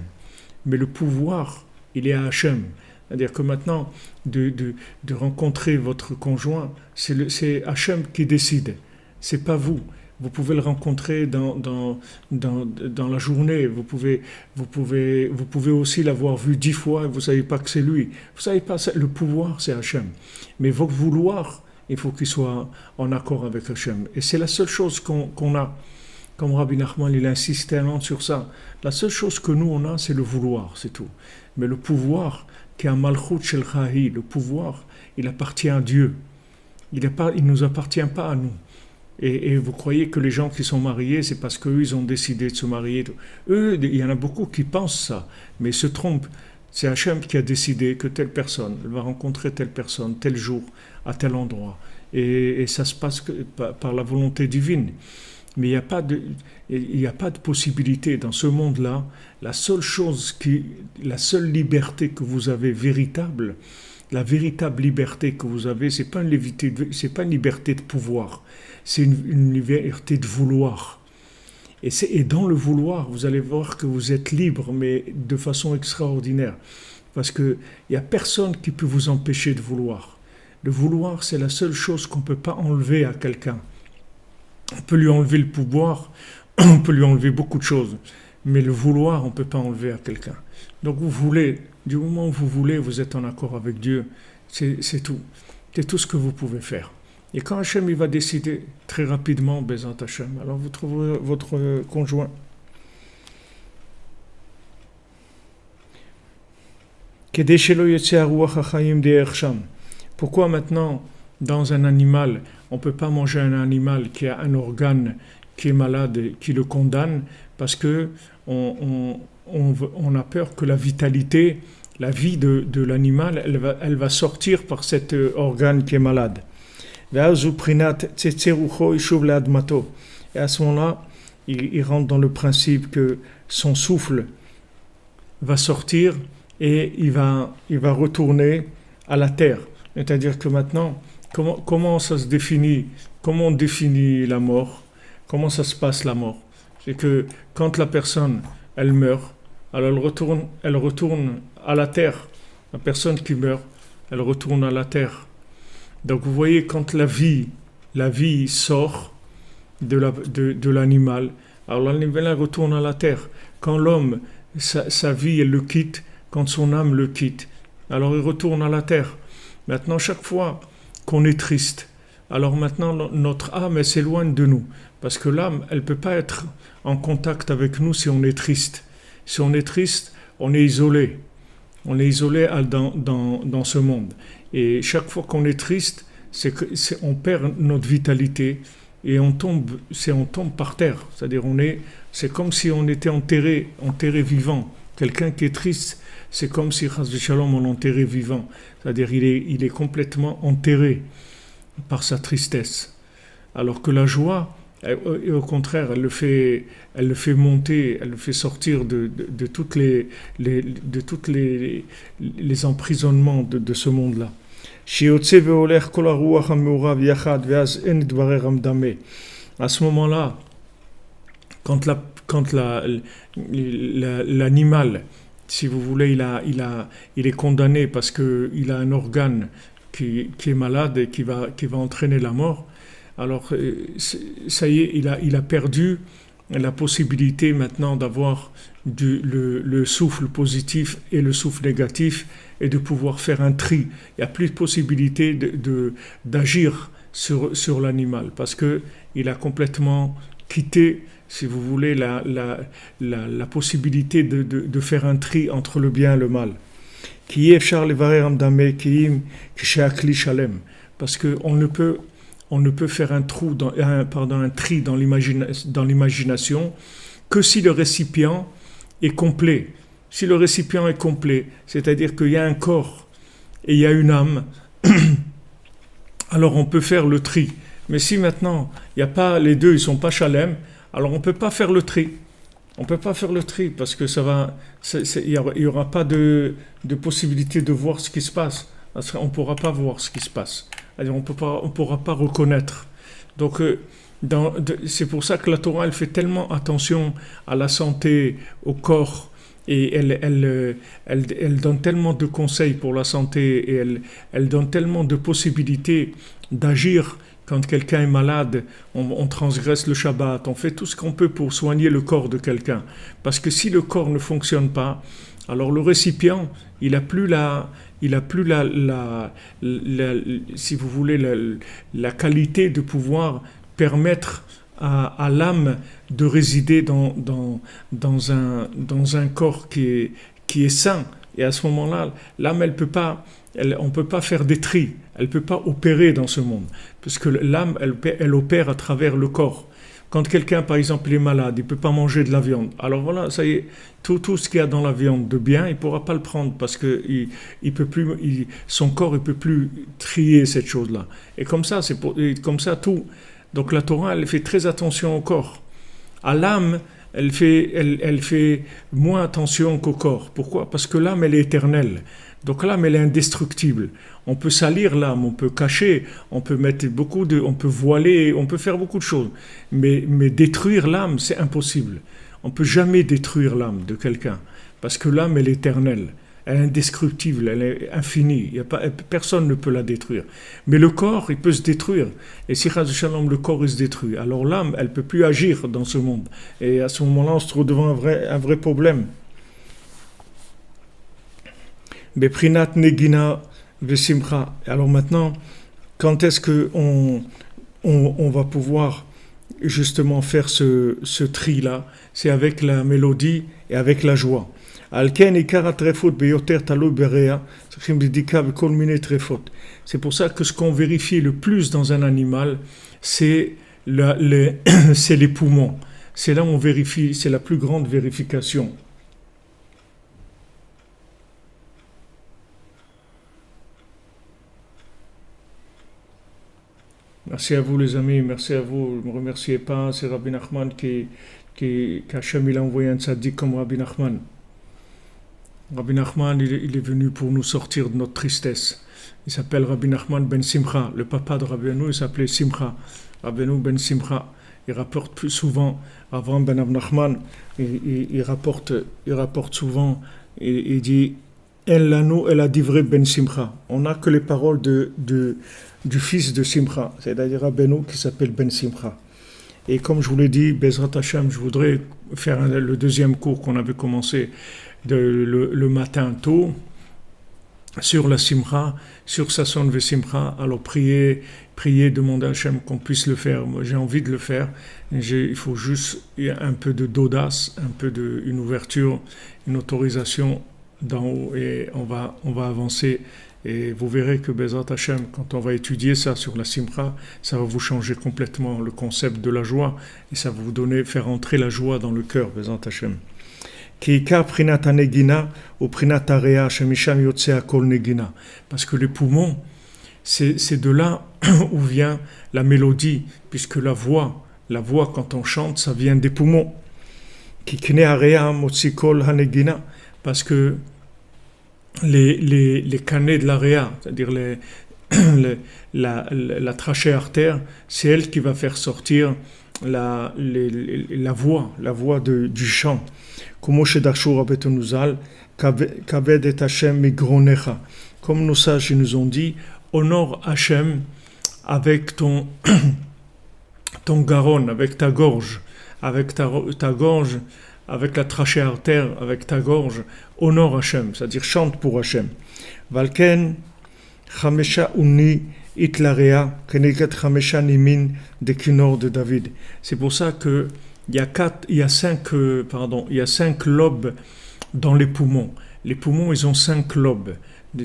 Mais le pouvoir, il est à Hachem. C'est-à-dire que maintenant, de rencontrer votre conjoint, c'est Hachem qui décide. C'est pas vous. Vous pouvez le rencontrer dans la journée. Vous pouvez aussi l'avoir vu 10 fois et vous ne savez pas que c'est lui. Vous savez pas, le pouvoir, c'est Hachem. Mais votre vouloir, il faut qu'il soit en accord avec Hachem. Et c'est la seule chose qu'on a. Comme Rabbi Nachman, il insiste tellement sur ça. La seule chose que nous, on a, c'est le vouloir, c'est tout. Mais le pouvoir, qui est un malchut shel chahi, le pouvoir, il appartient à Dieu. Il ne nous appartient pas à nous. Et vous croyez que les gens qui sont mariés, c'est parce qu'eux, ils ont décidé de se marier. Eux, il y en a beaucoup qui pensent ça, mais ils se trompent. C'est Hachem qui a décidé que telle personne, elle va rencontrer telle personne, tel jour, à tel endroit. Et ça se passe par la volonté divine. Mais il n'y a pas de possibilité dans ce monde-là. La seule liberté que vous avez véritable, la véritable liberté que vous avez, c'est pas une liberté de pouvoir, c'est une liberté de vouloir. Et dans le vouloir, vous allez voir que vous êtes libre, mais de façon extraordinaire. Parce qu'il n'y a personne qui peut vous empêcher de vouloir. Le vouloir, c'est la seule chose qu'on ne peut pas enlever à quelqu'un. On peut lui enlever le pouvoir, on peut lui enlever beaucoup de choses, mais le vouloir, on ne peut pas enlever à quelqu'un. Donc vous voulez, du moment où vous voulez, vous êtes en accord avec Dieu, c'est tout. C'est tout ce que vous pouvez faire. Et quand Hachem il va décider très rapidement, Bezat Hachem, alors vous trouverez votre conjoint. Pourquoi maintenant, dans un animal, on ne peut pas manger un animal qui a un organe qui est malade, qui le condamne, parce que on a peur que la vitalité, la vie de l'animal, elle va sortir par cet organe qui est malade. Et à ce moment-là, il rentre dans le principe que son souffle va sortir et il va retourner à la terre. C'est-à-dire que maintenant, comment ça se définit? Comment on définit la mort? Comment ça se passe la mort? C'est que quand la personne, elle meurt, alors elle retourne à la terre. La personne qui meurt, elle retourne à la terre. Donc vous voyez, quand la vie sort de l'animal, alors l'animal retourne à la terre. Quand l'homme, sa vie, elle le quitte, quand son âme le quitte, alors il retourne à la terre. Maintenant, chaque fois qu'on est triste, alors maintenant notre âme, elle s'éloigne de nous. Parce que l'âme, elle ne peut pas être en contact avec nous si on est triste. Si on est triste, on est isolé. On est isolé dans ce monde. Et chaque fois qu'on est triste, on perd notre vitalité et on tombe par terre. C'est-à-dire c'est comme si on était enterré vivant. Quelqu'un qui est triste, c'est comme si Chas v'Shalom on l'enterrait vivant. C'est-à-dire il est complètement enterré par sa tristesse. Alors que la joie, au contraire, elle le fait monter, elle le fait sortir de toutes les emprisonnements de ce monde-là. À ce moment-là, quand l'animal, si vous voulez, il est condamné parce qu'il a un organe qui est malade et qui va entraîner la mort, alors ça y est, il a perdu la possibilité maintenant d'avoir le souffle positif et le souffle négatif et de pouvoir faire un tri. Il n'y a plus de possibilité d'agir sur l'animal parce qu'il a complètement quitté, si vous voulez, la possibilité de faire un tri entre le bien et le mal. Qui est Charles parce qu'on ne peut faire un tri dans l'imagination que si le récipient est complet. Si le récipient est complet, c'est-à-dire qu'il y a un corps et il y a une âme, alors on peut faire le tri. Mais si maintenant, il y a pas, les deux, ils ne sont pas chalem, alors on ne peut pas faire le tri. On ne peut pas faire le tri parce que il n'y aura pas de possibilité de voir ce qui se passe. Parce qu'on ne pourra pas voir ce qui se passe. C'est-à-dire on ne pourra pas reconnaître. Donc, c'est pour ça que la Torah, elle fait tellement attention à la santé, au corps, et elle donne tellement de conseils pour la santé, et elle donne tellement de possibilités d'agir. Quand quelqu'un est malade, on transgresse le Shabbat, on fait tout ce qu'on peut pour soigner le corps de quelqu'un. Parce que si le corps ne fonctionne pas, alors le récipient, il n'a plus si vous voulez, la qualité de pouvoir permettre à l'âme de résider dans un corps qui est sain. Et à ce moment-là, l'âme, on ne peut pas faire des tris, elle ne peut pas opérer dans ce monde, parce que l'âme, elle opère à travers le corps. Quand quelqu'un, par exemple, est malade, il ne peut pas manger de la viande, alors voilà, ça y est, tout ce qu'il y a dans la viande de bien, il ne pourra pas le prendre, parce que son corps ne peut plus trier cette chose-là. Et comme ça, comme ça tout. Donc la Torah, elle fait très attention au corps. À l'âme, elle fait moins attention qu'au corps. Pourquoi ? Parce que l'âme, elle est éternelle. Donc l'âme, elle est indestructible. On peut salir l'âme, on peut cacher, on peut on peut voiler, on peut faire beaucoup de choses. Mais détruire l'âme, c'est impossible. On ne peut jamais détruire l'âme de quelqu'un. Parce que l'âme, elle est éternelle. Elle est indestructible, elle est infinie. Personne ne peut la détruire. Mais le corps, il peut se détruire. Et si Chas Shalom, le corps, il se détruit, alors l'âme, elle ne peut plus agir dans ce monde. Et à ce moment-là, on se trouve devant un vrai problème. Beprinat negina vesimcha. Alors maintenant, quand est-ce qu'on va pouvoir justement faire ce tri-là ? C'est avec la mélodie et avec la joie. C'est pour ça que ce qu'on vérifie le plus dans un animal, c'est les poumons. C'est là où on vérifie, c'est la plus grande vérification. Merci à vous les amis, merci à vous. Ne me remerciez pas, c'est Rabbi Nachman qu'Hachem il a envoyé un tzaddik comme Rabbi Nachman. Rabbi Nachman, il est venu pour nous sortir de notre tristesse. Il s'appelle Rabbi Nachman ben Simcha. Le papa de Rabbeinu, il s'appelait Simcha. Rabbeinu ben Simcha. Il rapporte plus souvent, avant ben Nachman, il rapporte souvent, il dit El lanu el adivre ben Simcha. On n'a que les paroles du fils de Simcha, c'est-à-dire Rabbeinu qui s'appelle ben Simcha. Et comme je vous l'ai dit, Bezrat Hashem, je voudrais faire le deuxième cours qu'on avait commencé le matin tôt, sur la Simcha, sur Sasson ve Simcha. Alors priez, demandez à Hashem qu'on puisse le faire. Moi, j'ai envie de le faire. Il faut juste un peu d'audace, une ouverture, une autorisation d'en haut, et on va avancer. Et vous verrez que Bezrat Hashem, quand on va étudier ça sur la Simcha, ça va vous changer complètement le concept de la joie, et ça va vous faire entrer la joie dans le cœur, Bezrat Hashem. Parce que les poumons, c'est de là où vient la mélodie, puisque la voix quand on chante, ça vient des poumons. Parce que les canets de l'aréa, c'est-à-dire la trachée artère, c'est elle qui va faire sortir la voix du chant. Comme nos sages nous ont dit, honore Hachem avec ton garonne, avec ta gorge, ta gorge, avec la trachée artère, avec ta gorge, honore Hachem, c'est-à-dire chante pour Hachem. Valken, Chamesha Uni, Itlarea, Kenegat Chamesha Nimin, de Kinor de David. C'est pour ça que il y a cinq lobes dans les poumons. Les poumons, ils ont 5 lobes,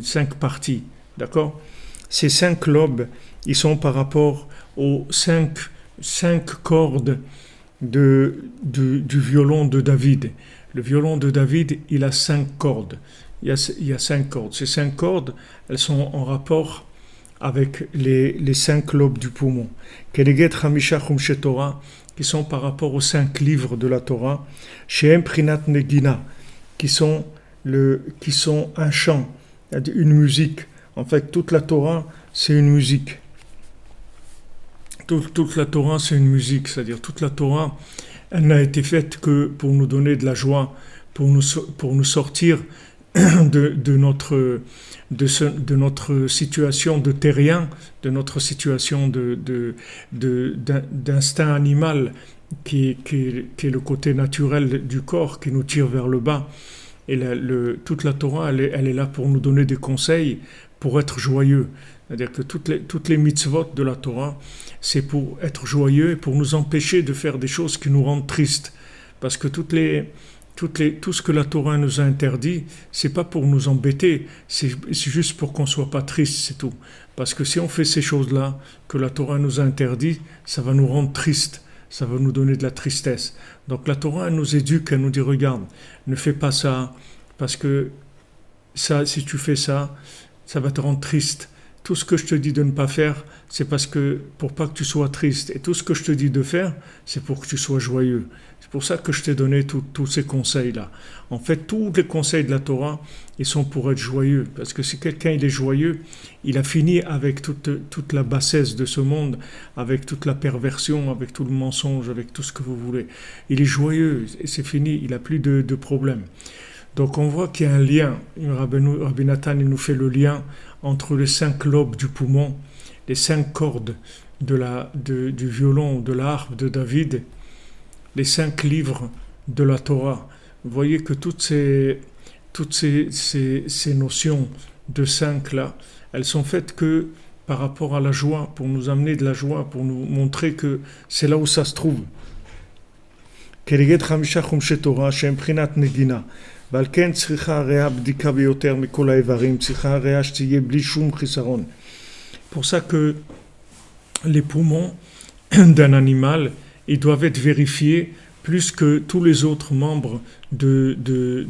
5 parties, d'accord? Ces 5 lobes, ils sont par rapport aux 5 cordes du violon de David. Le violon de David, il a 5 cordes. Il y a 5 cordes. Ces 5 cordes, elles sont en rapport avec les 5 lobes du poumon. Keneget Chamisha Chumshe Torah, qui sont par rapport aux 5 livres de la Torah, Shehem Prinat Negina, qui sont un chant, une musique. En fait, toute la Torah, c'est une musique. Toute la Torah, c'est une musique, c'est-à-dire toute la Torah, elle n'a été faite que pour nous donner de la joie, pour nous sortir de notre situation de terrien, de notre situation d'instinct animal qui est le côté naturel du corps qui nous tire vers le bas. Et toute la Torah, elle est là pour nous donner des conseils pour être joyeux. C'est-à-dire que toutes les mitzvot de la Torah, c'est pour être joyeux et pour nous empêcher de faire des choses qui nous rendent tristes. Parce que tout ce que la Torah nous a interdit, c'est pas pour nous embêter, c'est juste pour qu'on soit pas triste, c'est tout. Parce que si on fait ces choses-là que la Torah nous a interdit, ça va nous rendre tristes, ça va nous donner de la tristesse. Donc la Torah, elle nous éduque, elle nous dit, regarde, ne fais pas ça, parce que ça, si tu fais ça, ça va te rendre triste. Tout ce que je te dis de ne pas faire, c'est pour pas que tu sois triste. Et tout ce que je te dis de faire, c'est pour que tu sois joyeux. C'est pour ça que je t'ai donné tous ces conseils-là. En fait, tous les conseils de la Torah, ils sont pour être joyeux. Parce que si quelqu'un il est joyeux, il a fini avec toute la bassesse de ce monde, avec toute la perversion, avec tout le mensonge, avec tout ce que vous voulez. Il est joyeux et c'est fini, il n'a plus de problème. Donc on voit qu'il y a un lien. Rabbi Nathan il nous fait le lien entre les 5 lobes du poumon, les 5 cordes du violon, de la harpe de David, les 5 livres de la Torah. Vous voyez que toutes ces notions de 5 là, elles sont faites que par rapport à la joie, pour nous amener de la joie, pour nous montrer que c'est là où ça se trouve. Keneget Chamisha Chumshe Torah, Shehem Prinat Negina. ועל כן צריכה הריאה בדיקה ביותר מכל האיברים, צריכה הריאה שתהיה בלי שום חיסרון. Pour ça que les poumons d'un animal, ils doivent être vérifiés plus que tous les autres membres de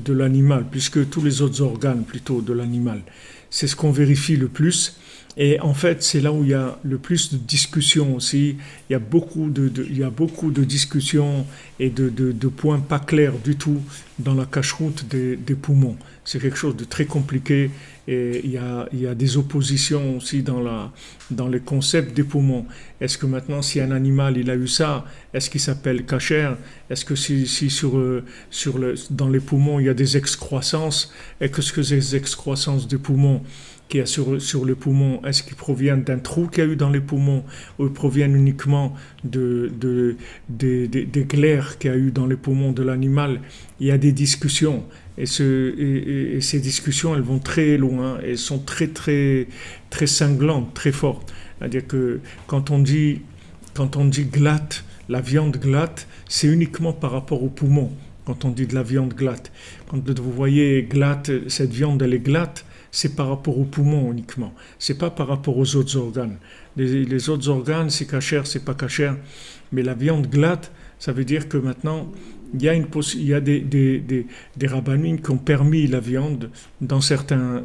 l'animal, plus que tous les autres organes plutôt de l'animal. C'est ce qu'on vérifie le plus. Et en fait, c'est là où il y a le plus de discussions aussi. Il y a beaucoup de discussions et de points pas clairs du tout dans la cache-route des poumons. C'est quelque chose de très compliqué et il y a des oppositions aussi dans les concepts des poumons. Est-ce que maintenant, si un animal il a eu ça, est-ce qu'il s'appelle kasher? Est-ce que si dans les poumons il y a des excroissances, est-ce que ces excroissances des poumons qu'il y a sur les poumons, est-ce qu'ils proviennent d'un trou qu'il y a eu dans les poumons ou ils proviennent uniquement des glaires qu'il y a eu dans les poumons de l'animal? Il y a des discussions et ces discussions elles vont très loin et sont très très très cinglantes, très fortes. C'est-à-dire que quand on dit glatte, la viande glatte, c'est uniquement par rapport aux poumons. Quand on dit de la viande glatte, quand vous voyez glatte, cette viande elle est glatte, c'est par rapport aux poumons uniquement. C'est pas par rapport aux autres organes. Les autres organes, c'est kasher, c'est pas kasher. Mais la viande glatte, ça veut dire que maintenant, il y a des rabbanim qui ont permis la viande dans certains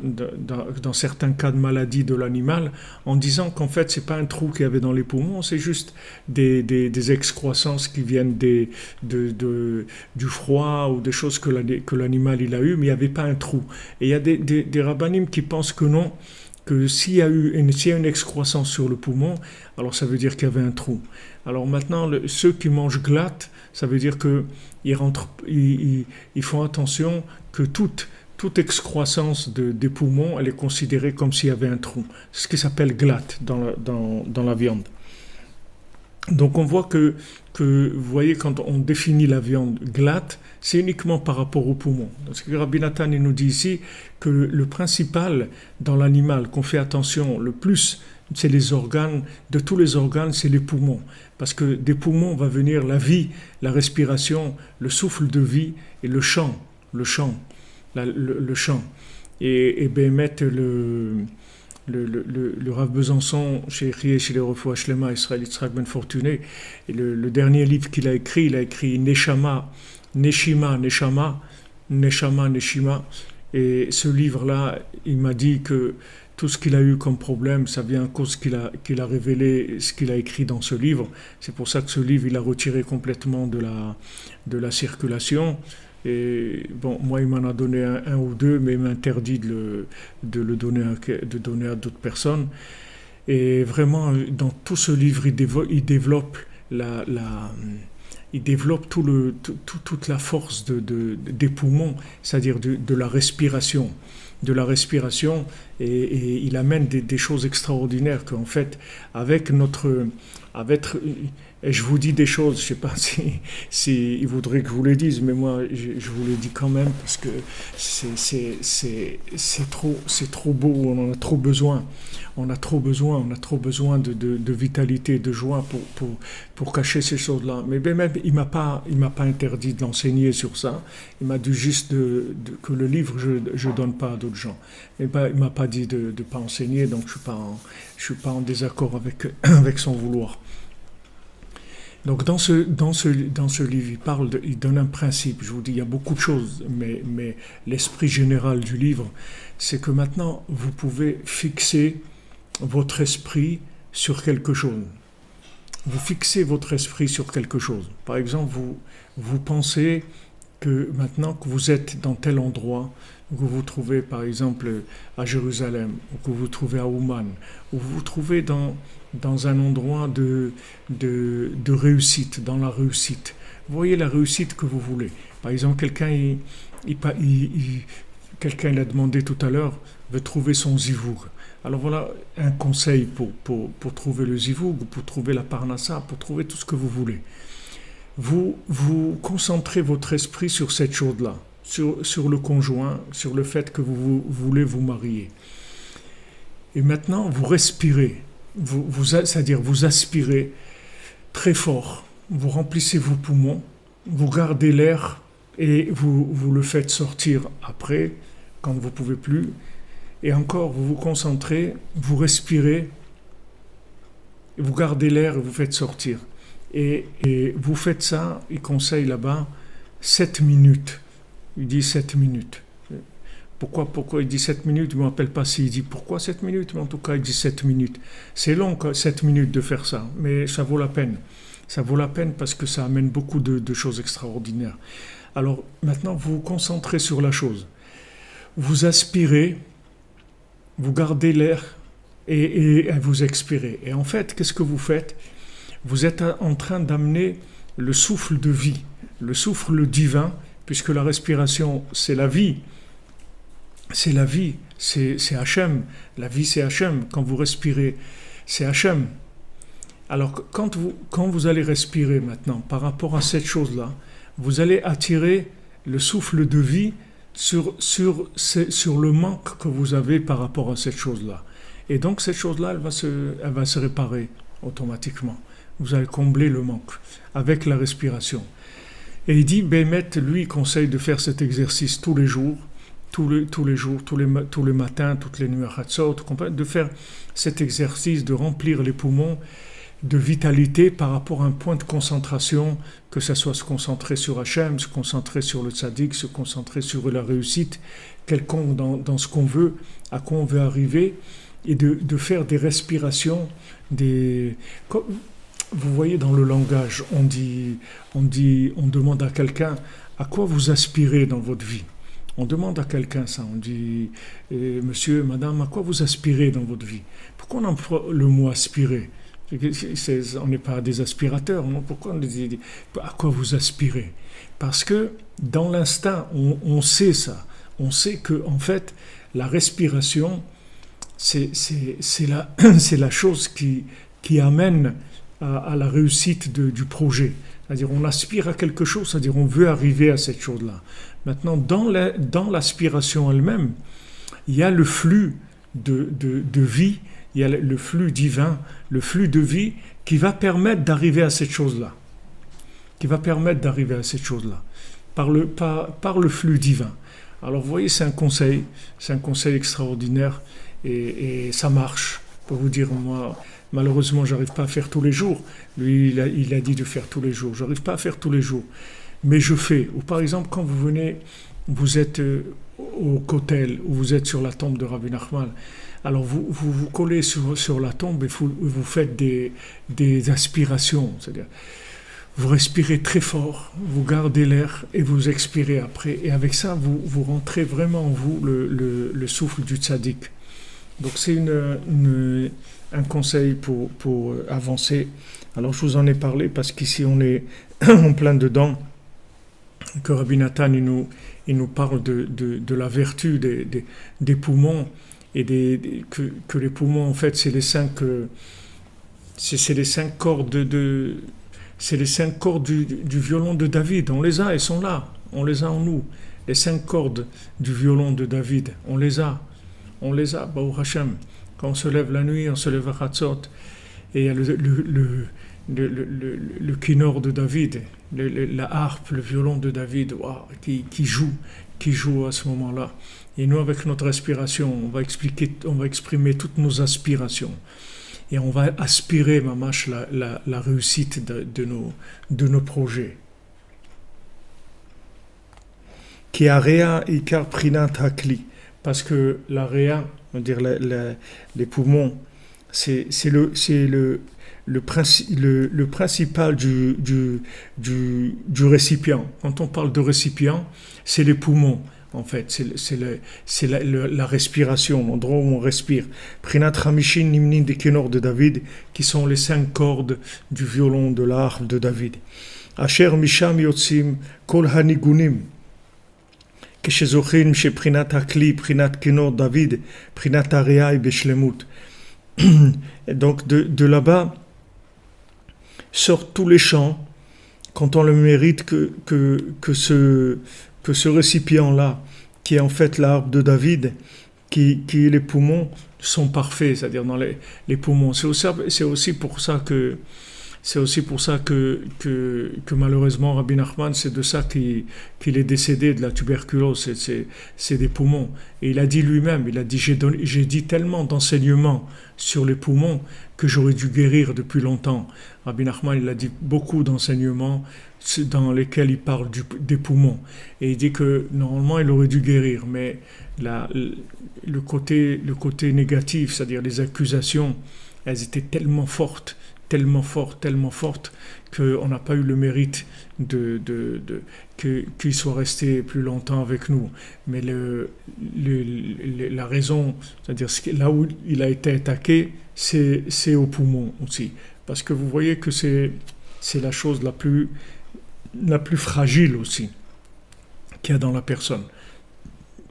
cas de maladie de l'animal, en disant qu'en fait, c'est pas un trou qu'il y avait dans les poumons, c'est juste des excroissances qui viennent du froid ou des choses que l'animal il a eu, mais il n'y avait pas un trou. Et il y a des rabbanim qui pensent que non, que s'il y a une excroissance sur le poumon, alors ça veut dire qu'il y avait un trou. Alors maintenant, ceux qui mangent glatte, ça veut dire ils font attention que toute excroissance des poumons, elle est considérée comme s'il y avait un trou. C'est ce qui s'appelle glatte dans la viande. Donc on voit vous voyez, quand on définit la viande glatte, c'est uniquement par rapport au poumon. Parce que Rabbi Nathan il nous dit ici que le principal dans l'animal qu'on fait attention le plus, c'est les organes, de tous les organes, c'est les poumons. Parce que des poumons va venir la vie, la respiration, le souffle de vie et le chant. Et Béhémet, le Rav Besançon, chez les Refoua Shlema, Israël Yitzhak Ben Fortuné, et le dernier livre qu'il a écrit, Neshama, Neshima. Et ce livre-là, il m'a dit que tout ce qu'il a eu comme problème, ça vient à cause qu'il a révélé ce qu'il a écrit dans ce livre. C'est pour ça que ce livre, il a retiré complètement de la circulation. Et bon, moi, il m'en a donné un ou deux, mais il m'a interdit de le donner à d'autres personnes. Et vraiment, dans tout ce livre, il développe toute la force des poumons, c'est-à-dire de la respiration. Et il amène des choses extraordinaires qu'en fait, et je vous dis des choses, je ne sais pas si il voudrait que je vous les dise, mais moi je vous les dis quand même parce que c'est trop beau, on en a trop besoin. On a trop besoin de vitalité, de joie pour cacher ces choses-là. Mais même, il m'a pas interdit de l'enseigner sur ça. Il m'a dit juste que le livre, je donne pas à d'autres gens. Mais il m'a pas dit de pas enseigner, donc je suis pas en désaccord avec son vouloir. Donc dans ce livre, il donne un principe. Je vous dis, il y a beaucoup de choses, mais l'esprit général du livre, c'est que maintenant, vous pouvez fixer votre esprit sur quelque chose. Vous fixez votre esprit sur quelque chose. Par exemple, vous pensez que maintenant que vous êtes dans tel endroit, que vous vous trouvez par exemple à Jérusalem, ou que vous vous trouvez à Ouman, ou vous vous trouvez dans un endroit de réussite, dans la réussite. Vous voyez la réussite que vous voulez. Par exemple, quelqu'un il a demandé tout à l'heure, veut trouver son zivoug. Alors voilà un conseil pour trouver le zivoug, pour trouver la parnassa, pour trouver tout ce que vous voulez. Vous concentrez votre esprit sur cette chose-là, sur le conjoint, sur le fait que vous voulez vous marier. Et maintenant, vous respirez, c'est-à-dire vous aspirez très fort, vous remplissez vos poumons, vous gardez l'air et vous le faites sortir après, quand vous ne pouvez plus. Et encore, vous vous concentrez, vous respirez, vous gardez l'air et vous faites sortir. Et vous faites ça, il conseille là-bas, 7 minutes. Il dit 7 minutes. Pourquoi il dit 7 minutes? Je ne me rappelle pas s'il dit pourquoi 7 minutes, mais en tout cas, il dit 7 minutes. C'est long, 7 minutes de faire ça, mais ça vaut la peine. Ça vaut la peine parce que ça amène beaucoup de choses extraordinaires. Alors, maintenant, vous vous concentrez sur la chose. Vous aspirez, vous gardez l'air et vous expirez. Et en fait, qu'est-ce que vous faites? Vous êtes en train d'amener le souffle de vie, le souffle divin, puisque la respiration, c'est la vie. C'est la vie, c'est Hachem. La vie, c'est Hachem. Quand vous respirez, c'est Hachem. Alors, quand vous allez respirer maintenant, par rapport à cette chose-là, vous allez attirer le souffle de vie sur le manque que vous avez par rapport à cette chose-là. Et donc, cette chose-là, elle va se réparer automatiquement. Vous allez combler le manque avec la respiration. Et il dit, Béhémet, lui, il conseille de faire cet exercice tous les jours, tous les matins, toutes les nuits à Hatzot, de faire cet exercice de remplir les poumons de vitalité par rapport à un point de concentration, que ça soit se concentrer sur Hachem, se concentrer sur le tzaddik, se concentrer sur la réussite quelconque dans ce qu'on veut, à quoi on veut arriver, et de faire des respirations, vous voyez dans le langage, on demande à quelqu'un à quoi vous aspirez dans votre vie. On demande à quelqu'un ça, on dit monsieur, madame, à quoi vous aspirez dans votre vie? Pourquoi on emploie le mot aspirer? On n'est pas des aspirateurs, non? Pourquoi on dit à quoi vous aspirez? Parce que dans l'instinct, on sait ça. On sait que en fait, la respiration, c'est la chose qui amène à la réussite du projet. C'est-à-dire on aspire à quelque chose, c'est-à-dire on veut arriver à cette chose-là. Maintenant, dans l'aspiration elle-même, il y a le flux de vie, il y a le flux divin, le flux de vie qui va permettre d'arriver à cette chose-là. Qui va permettre d'arriver à cette chose-là. Par le flux divin. Alors vous voyez, c'est un conseil extraordinaire et ça marche. Pour vous dire, moi, malheureusement, j'arrive pas à faire tous les jours. Lui, il a dit de faire tous les jours. J'arrive pas à faire tous les jours. Mais je fais. Ou par exemple, quand vous venez, vous êtes au Kotel, ou vous êtes sur la tombe de Rabbi Nachman, alors vous collez sur la tombe et vous faites des aspirations. C'est-à-dire, vous respirez très fort, vous gardez l'air et vous expirez après. Et avec ça, vous rentrez vraiment en vous le souffle du tzaddik. Donc c'est un conseil pour avancer. Alors je vous en ai parlé parce qu'ici on est en plein dedans, que Rabbi Nathan il nous parle de la vertu des poumons et que les poumons en fait c'est les cinq cordes c'est les 5 cordes du violon de David. On les a, elles sont là, on les a en nous. Les 5 cordes du violon de David, on les a, Baruch Hashem. Quand on se lève la nuit, on se lève à Hatzot, et il y a le kinor de David, la harpe, le violon de David, wow, qui joue à ce moment-là. Et nous, avec notre respiration, on va exprimer toutes nos aspirations. Et on va aspirer, mamash, la réussite de nos projets. Qui area ikar prinat hakli, parce que l'area, on va dire les poumons, c'est le principal du récipient. Quand on parle de récipient, c'est les poumons. En fait, c'est la respiration, l'endroit où on respire. Prinat Hamishin Nimnin de Kenor de David, qui sont les 5 cordes du violon de l'harpe de David. Asher Misham Yotzim Kol Hanigunim, Keshezochin She Prinat Hakli, Prinat Kenor David, Prinat Areai Beshlemut. Donc de là-bas sortent tous les chants, quand on le mérite que ce récipient-là, qui est en fait l'arbre de David, qui les poumons sont parfaits, c'est-à-dire dans les poumons. C'est aussi pour ça que malheureusement Rabbi Nachman, c'est de ça qu'il est décédé, de la tuberculose, c'est des poumons. Et il a dit lui-même, j'ai dit tellement d'enseignements sur les poumons que j'aurais dû guérir depuis longtemps. Rabbi Nachman, il a dit beaucoup d'enseignements dans lesquels il parle des poumons. Et il dit que normalement il aurait dû guérir, mais le côté négatif, c'est-à-dire les accusations, elles étaient tellement fortes, qu'on n'a pas eu le mérite qu'il soit resté plus longtemps avec nous. Mais la raison, c'est-à-dire là où il a été attaqué, c'est au poumon aussi. Parce que vous voyez que c'est la chose la plus fragile aussi qu'il y a dans la personne.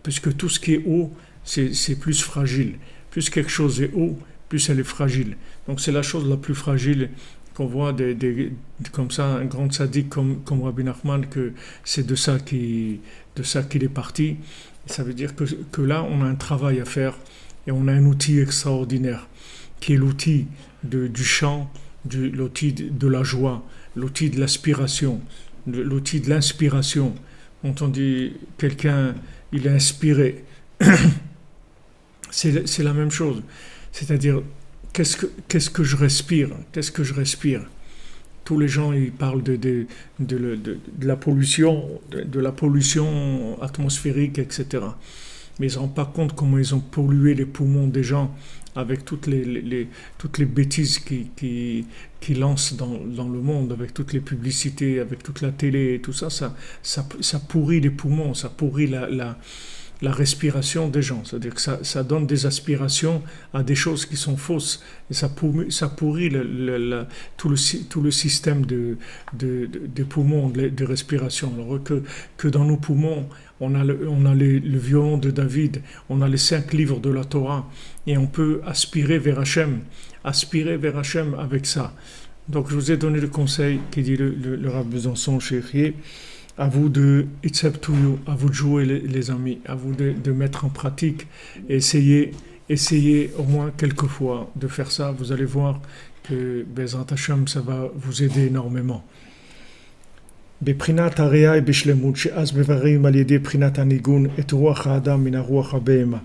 Puisque tout ce qui est haut, c'est plus fragile. Plus quelque chose est haut, plus elle est fragile. Donc c'est la chose la plus fragile qu'on voit comme ça, un grand sadique comme Rabbi Nachman, que c'est de ça qu'il est parti. Et ça veut dire que là, on a un travail à faire et on a un outil extraordinaire, qui est l'outil du chant, l'outil de la joie, l'outil de l'aspiration, l'outil de l'inspiration. Quand on dit quelqu'un, il est inspiré, c'est la même chose. C'est-à-dire, qu'est-ce que je respire? Qu'est-ce que je respire? Tous les gens, ils parlent de la pollution, de la pollution atmosphérique, etc. Mais ils ne se rendent pas compte comment ils ont pollué les poumons des gens avec toutes les bêtises qui lancent dans le monde, avec toutes les publicités, avec toute la télé et tout ça, ça pourrit les poumons, ça pourrit la respiration des gens. C'est-à-dire que ça donne des aspirations à des choses qui sont fausses. Et ça pourrit tout le système des poumons, de respiration. Alors que dans nos poumons, on a le violon de David, on a les 5 livres de la Torah, et on peut aspirer vers Hachem avec ça. Donc je vous ai donné le conseil qui dit le Rav Besançon Chéchier. À vous de à vous de jouer les amis, à vous de mettre en pratique, et essayez au moins quelques fois de faire ça. Vous allez voir que Bezrat Hashem, ça va vous aider énormément. בבחינת הראייה בשלמות, שאז מבררים על ידי בחינת הניגון את רוח האדם מן הרוח הבהמה.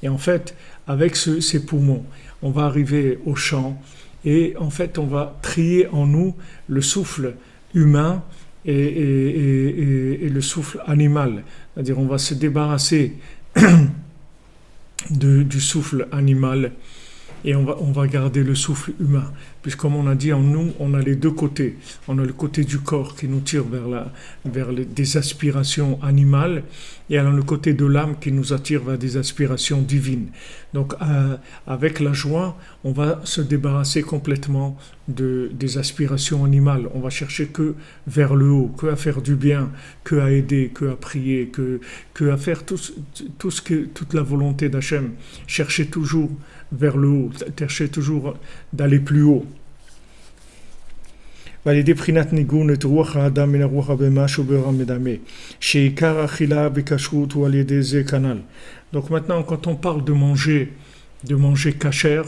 Et en fait, avec ces poumons, on va arriver au chant, et en fait, on va trier en nous le souffle humain et le souffle animal. C'est-à-dire, on va se débarrasser du souffle animal, et on va garder le souffle humain. Puisque comme on a dit, en nous, on a les deux côtés. On a le côté du corps qui nous tire vers des aspirations animales, et alors le côté de l'âme qui nous attire vers des aspirations divines. Donc avec la joie, on va se débarrasser complètement des aspirations animales. On va chercher que vers le haut, que à faire du bien, que à aider, que à prier, que à faire toute la volonté d'Hachem. Chercher toujours vers le haut, chercher toujours d'aller plus haut. ועל ידי בחינת ניגון את רוח האדם מן הרוח הבהמה שהוא בעורם מדמה, שעיקר אכילה בכשרות הוא על ידי זה כנ"ל. Donc maintenant, quand on parle de manger kasher,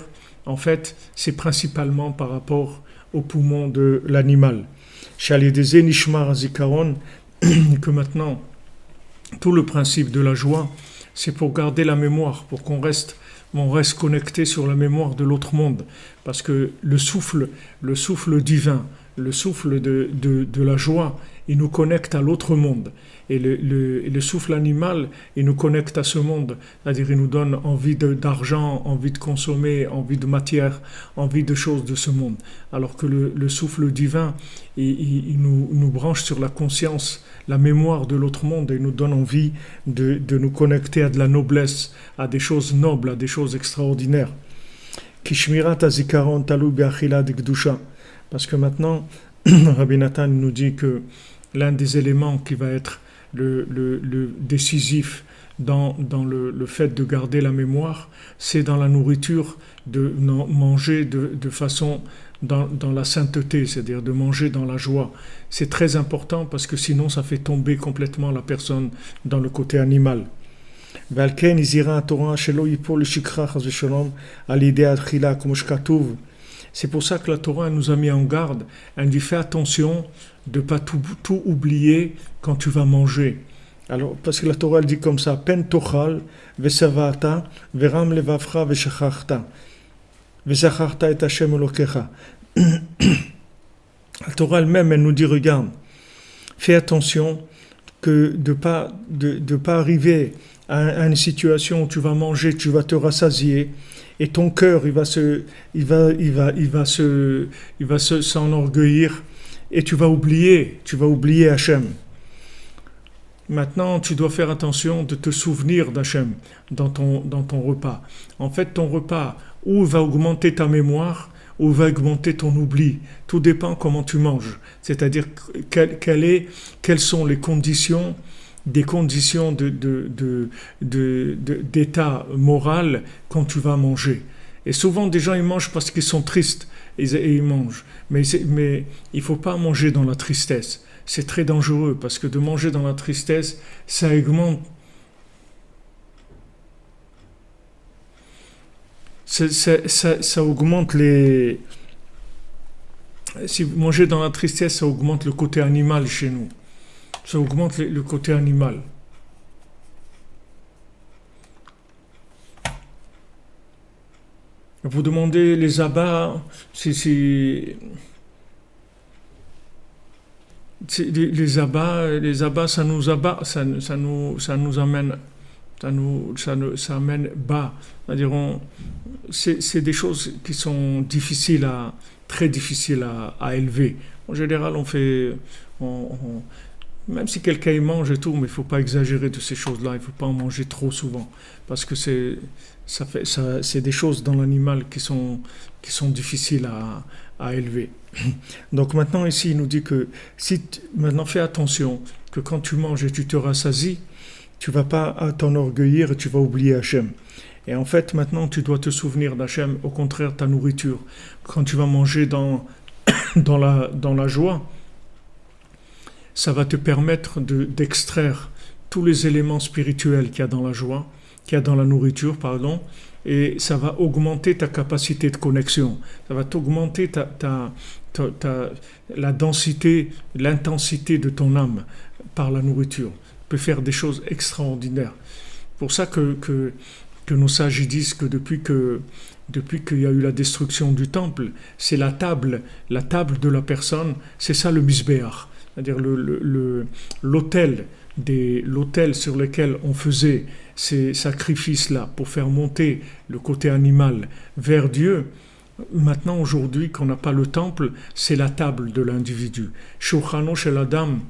en fait, c'est principalement par rapport aux poumons de l'animal. שעל ידי זה נשמר הזיכרון, que maintenant, tout le principe de la joie, c'est pour garder la mémoire, pour qu'on reste connecté sur la mémoire de l'autre monde. Parce que le souffle divin, le souffle de la joie, il nous connecte à l'autre monde. Et le souffle animal, il nous connecte à ce monde. C'est-à-dire, il nous donne envie d'argent, envie de consommer, envie de matière, envie de choses de ce monde. Alors que le souffle divin, il nous branche sur la conscience, la mémoire de l'autre monde, et nous donne envie de nous connecter à de la noblesse, à des choses nobles, à des choses extraordinaires. Kishmirat hazikaron talou be'achila d'ikdusha. Parce que maintenant, Rabbi Nathan nous dit que l'un des éléments qui va être le décisif dans le fait de garder la mémoire, c'est dans la nourriture, de manger de façon dans la sainteté, c'est-à-dire de manger dans la joie. C'est très important parce que sinon ça fait tomber complètement la personne dans le côté animal. ועל כן הזהירה התורה שלא ייפול לשכחה חס ושלום על ידי האכילה כמו שכתוב. C'est pour ça que la Torah nous a mis en garde. Elle dit fais attention de ne pas tout oublier quand tu vas manger. Alors, parce que la Torah elle dit comme ça, pen tochal vesavata veram levavcha veshachachta vezacharta et Hashem elokecha. La Torah elle-même, elle nous dit regarde, fais attention que de pas arriver à une situation où tu vas manger, tu vas te rassasier, et ton cœur il va s'enorgueillir, et tu vas oublier Hachem. Maintenant, tu dois faire attention de te souvenir d'Hachem dans ton repas. En fait, ton repas, ou va augmenter ta mémoire, ou va augmenter ton oubli. Tout dépend comment tu manges. C'est-à-dire quelles sont les conditions, des conditions d'état moral quand tu vas manger. Et souvent, des gens, ils mangent parce qu'ils sont tristes, et ils mangent. Mais il ne faut pas manger dans la tristesse. C'est très dangereux, parce que de manger dans la tristesse, ça augmente. Ça augmente les... Si vous mangez dans la tristesse, ça augmente le côté animal chez nous. Ça augmente le côté animal. Vous demandez les abats, les abats, ça nous amène ça amène bas. C'est-à-dire, c'est des choses qui sont difficiles très difficiles à élever. En général, même si quelqu'un y mange et tout, mais il ne faut pas exagérer de ces choses-là, il ne faut pas en manger trop souvent, parce que c'est des choses dans l'animal qui sont difficiles à élever. Donc maintenant ici, il nous dit que maintenant fais attention, que quand tu manges et tu te rassasies, tu ne vas pas t'enorgueillir et tu vas oublier Hachem. Et en fait, maintenant, tu dois te souvenir d'Hachem, au contraire, ta nourriture. Quand tu vas manger dans la joie, ça va te permettre d'extraire tous les éléments spirituels qu'il y a dans la joie, qu'il y a dans la nourriture, pardon, et ça va augmenter ta capacité de connexion. Ça va t'augmenter la densité, l'intensité de ton âme par la nourriture. Tu peux faire des choses extraordinaires. C'est pour ça que nos sages disent que depuis qu'il y a eu la destruction du temple, c'est la table de la personne, c'est ça le misbéach. C'est-à-dire l'autel sur lequel on faisait ces sacrifices-là pour faire monter le côté animal vers Dieu. Maintenant, aujourd'hui, qu'on n'a pas le temple, c'est la table de l'individu. Shulchano shel Adam,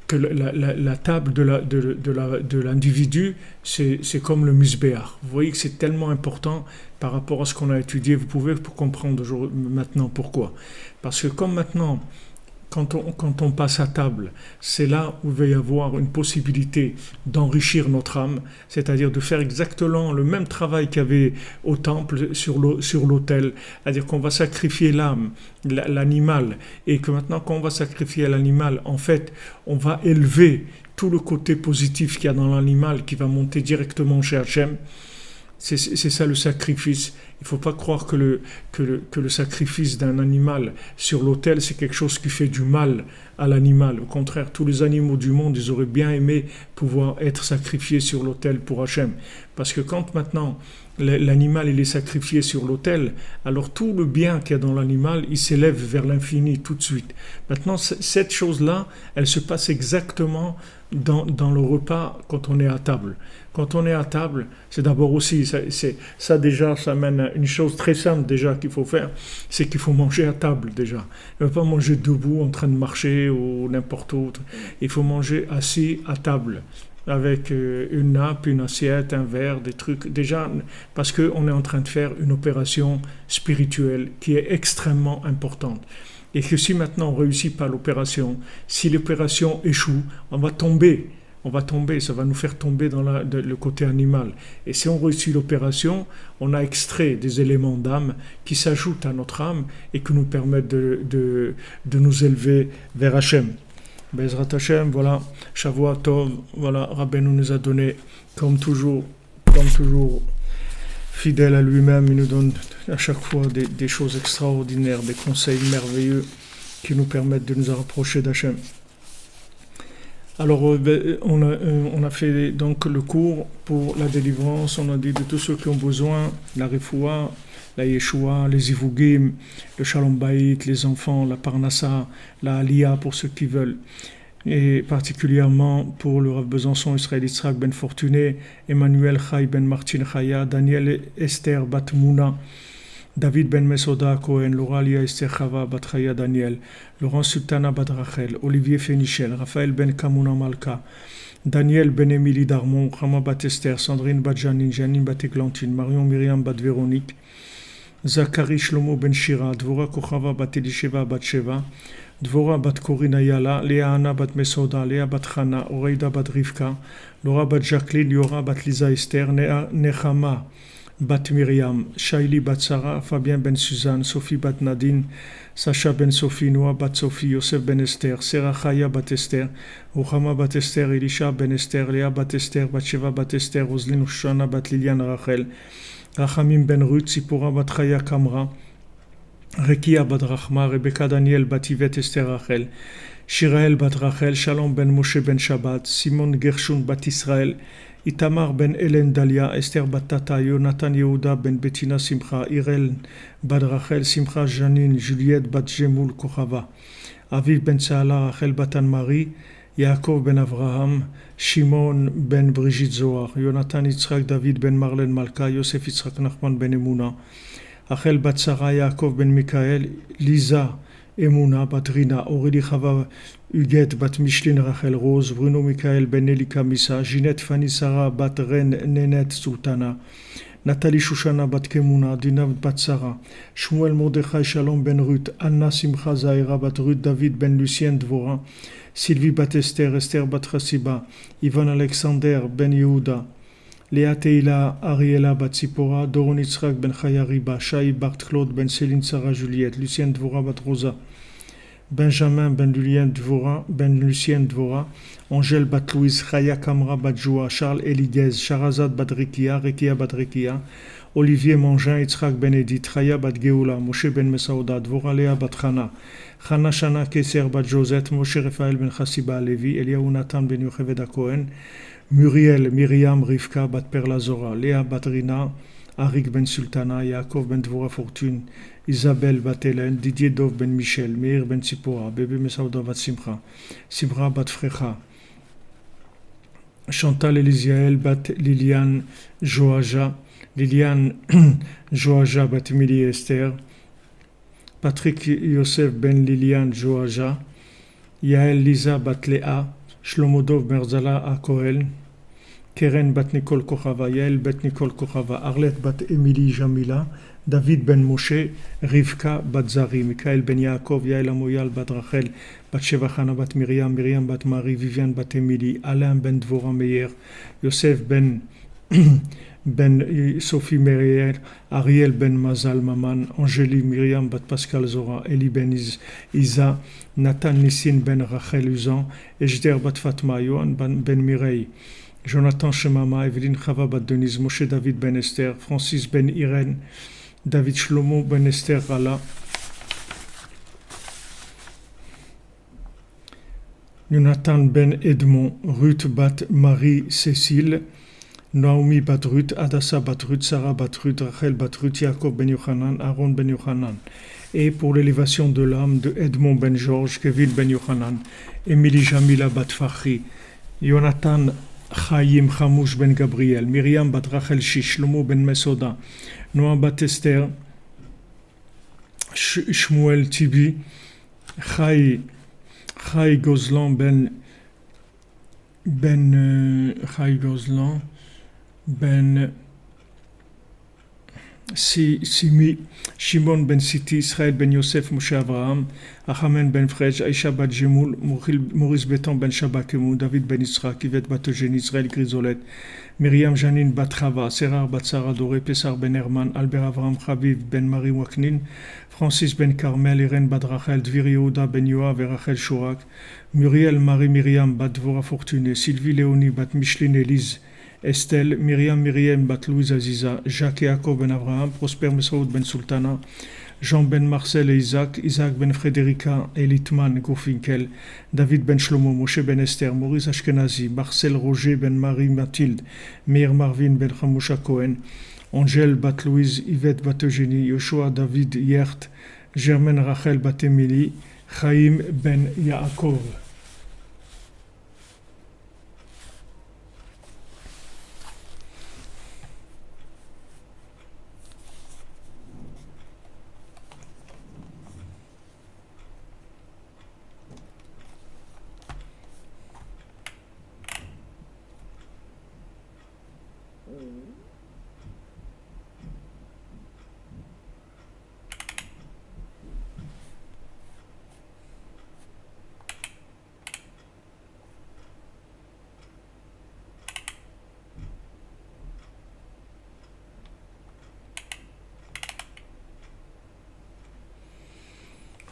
que la table de l'individu, c'est comme le misbéach. Vous voyez que c'est tellement important par rapport à ce qu'on a étudié. Vous pouvez comprendre maintenant pourquoi. Parce que comme maintenant, quand on passe à table, c'est là où il va y avoir une possibilité d'enrichir notre âme, c'est-à-dire de faire exactement le même travail qu'il y avait au temple sur l'autel, c'est-à-dire qu'on va sacrifier l'âme, l'animal, et que maintenant quand on va sacrifier l'animal, en fait, on va élever tout le côté positif qu'il y a dans l'animal qui va monter directement chez Hachem. C'est ça le sacrifice. Il ne faut pas croire que le sacrifice d'un animal sur l'autel, c'est quelque chose qui fait du mal à l'animal. Au contraire, tous les animaux du monde, ils auraient bien aimé pouvoir être sacrifiés sur l'autel pour Hachem. Parce que quand maintenant l'animal il est sacrifié sur l'autel, alors tout le bien qu'il y a dans l'animal, il s'élève vers l'infini tout de suite. Maintenant, cette chose-là, elle se passe exactement dans le repas quand on est à table. Quand on est à table, c'est d'abord aussi, ça déjà, ça mène à une chose très simple déjà qu'il faut faire, c'est qu'il faut manger à table déjà. Il ne faut pas manger debout en train de marcher ou n'importe où. Il faut manger assis à table, avec une nappe, une assiette, un verre, des trucs, déjà, parce qu'on est en train de faire une opération spirituelle qui est extrêmement importante. Et que si maintenant on ne réussit pas l'opération, si l'opération échoue, on va tomber, ça va nous faire tomber dans le côté animal. Et si on réussit l'opération, on a extrait des éléments d'âme qui s'ajoutent à notre âme et qui nous permettent de nous élever vers Hachem. Bezrat Hachem, voilà, Shavua Tov, voilà, Rabbeinu nous a donné, comme toujours, fidèle à lui-même, il nous donne à chaque fois des choses extraordinaires, des conseils merveilleux qui nous permettent de nous rapprocher d'Hachem. Alors, on a fait donc le cours pour la délivrance, on a dit de tous ceux qui ont besoin, la Refoua, la Yeshua, les Ivugim, le Shalom Bayit, les enfants, la Parnassa, la Aliyah pour ceux qui veulent. Et particulièrement pour le Rav Besançon, Israël Yitzhak Ben Fortuné, Emmanuel Chai Ben Martin Chaya, Daniel Esther Bat Mouna, David Ben Mesoda Cohen, Laura Lia Esther Chava Bat Chaya Daniel, Laurent Sultana Bat Rachel, Olivier Fénichel, Raphaël Ben Kamuna Malka, Daniel Ben Émilie Darmon, Rama Bat Esther, Sandrine Bat Janine, Janine Bat Églantine, Marion Myriam Bat Véronique, Zachary Shlomo Ben Shira, Dvora Kochava Bat Elisheva Bat Sheva, Dvora Bat Korina Yala, Léa Anna Bat Mesoda, Léa Bat Chana, Oreida Bat Rivka, Laura Bat Jacqueline, Liora Bat Lisa Esther, Nechama Bat Myriam, Shaili Bat Sarah, Fabien Ben Suzanne, Sophie Bat Nadine, Sacha Ben Sophie, Noah Bat Sophie, Yosef Ben Esther, Sarah Chaya Bat Esther, Ruchama Bat Esther, Elisha Ben Esther, Léa Bat Esther, Bat Sheva Bat Esther, Roseline Ushana Bat Liliane Rachel, Rachamim Ben Ruth, Sipora Bat Chaya Kamra, Rekia Bat Rachma, Rebecca Daniel Bat Yvette Esther Rachel, Shirael Bat Rachel, Shalom Ben Moshe Ben Shabbat, Simon Gershon Bat Israël, Itamar Ben Hélène Dalia, Esther Bat Tata, Jonathan Yehuda Ben Bettina Simcha, Irel Bat Rachel, Simcha Janine, Juliette Bat Jemoul Kochava, Aviv Ben Saala, Rachel Bat Anne-Marie, Yaakov ben Avraham, Shimon ben Brigitte Zohar, Jonathan Yitzhak David ben Marlène Malka, Yosef Yitzhak Nachman ben Emouna, Rachel bat Sarah Yaakov ben Mikael, Lisa Emouna bat Rina, Aurélie Chava Huguette bat Micheline Rachel Rose, Bruno Mikael ben Elika Missa, Ginette Fanny Sarah bat Ren Nenet Sultana, Nathalie Shushana bat Kemuna, Dina bat Sarah, Shmuel Mordechai Shalom ben Ruth, Anna Simcha Zahira bat Ruth, David ben Lucien Dvora, Sylvie bat Esther, Esther bat Chassiba, Ivan Alexander ben Yehuda, Léa Teila Ariela bat Zipora, Doron Yitzhak ben Chayariba, Shai Bart Claude ben Céline Sarah Juliette, Lucien Dvora bat Rosa, Benjamin ben Lucien Dvora, Angèle bat Louise, Chaya Kamra bat Joa, Charles Elidez, Sharazad bat Rekia, Rekia bat Rekia, Olivier Mangin, Yitzhak ben Edith, Chaya bat Geoula, Moshe ben Mesauda, Dvora Léa bat Chana, Chana Shana Keser bat Josette, Moshe Raphaël ben Chassiba Levi, Eliaou Nathan ben Yocheved Cohen, Muriel, Myriam, Rivka bat Perla Zora, Léa bat Rina, Arik ben Sultana, Yaakov ben Dvora Fortune, Isabelle bat Hélène, Didier Dov ben Michel, Meir ben Tzipora, Bébé Mesauda bat Simcha, Simra bat Frecha, Chantal Elisiael bat Liliane Joaja, Liliane Joaja bat Emilie Esther, Patrick Yosef ben Liliane Joaja, Yael Lisa bat Léa, Shlomodov Merzala à Koel, Keren bat Nicole Kochava, Yael bat Nicole Kochava, Arlette bat Émilie Jamila, David ben Moshe, Rivka bat Zari, Mikael ben Yaakov, Yael Amoyal bat Rachel, bat Shevachana bat Miriam, Miriam bat Marie, Viviane bat Émilie, Alain ben Dvora Meyer, Yosef ben Sophie Merier, Ariel ben Mazal Maman, Angélie Myriam bat Pascal Zora, Eli ben Isa, Nathan Nissin ben Rachel Uzan, Ejder bat Fatma, Yohan ben Mireille, Jonathan Shemama, Evelyne Chava bat Denise, Moshe David ben Esther, Francis ben Irène, David Shlomo ben Esther Rala, Jonathan ben Edmond, Ruth bat Marie-Cécile, Naomi bat Ruth, Adassa bat Ruth, Sarah bat Ruth, Rachel bat Ruth, Jacob ben Yochanan, Aaron ben Yochanan. Et pour l'élévation de l'âme de Edmond ben Georges, Kevin ben Yochanan, Émilie Jamila bat Fahri, Jonathan Chaim Chamouche ben Gabriel, Myriam bat Rachel Shish, Shlomo ben Mesoda, Noah bat Esther, Shmuel Tibi, Chai Gozlan Chai Gozlan ben Simi, Shimon ben Siti, Israël ben Yosef, Moshe Avraham, Achamen ben Frej, Aisha bat Jemoul, Maurice Beton ben Shabakemou, David ben Yitzhak, Yvette bat Eugénie, Israël Grisolet, Myriam Janine bat Chava, Sérar bat Sarah Doré, Pessar ben Herman, Albert Avraham Chaviv ben Marie Waknin, Francis ben Carmel, Irène bat Rachel, Dvir Yehuda ben Yoav et Rachel Chourak, Muriel Marie Myriam bat Dvora Fortuné, Sylvie Léonie bat Micheline Élise, Estelle, Myriam bat Louise Aziza, Jacques et Jacob ben Abraham, Prosper Mesaoud ben Sultana, Jean ben Marcel et Isaac ben Frédérica et Litman Gofinkel, David ben Shlomo, Moshe ben Esther, Maurice Ashkenazi, Marcel Roger ben Marie Mathilde, Meir Marvin ben Chamusha Cohen, Angèle bat Louise, Yvette bat Eugénie, Yoshua David Yert, Germaine Rachel bat Émilie, Chaim ben Yaakov.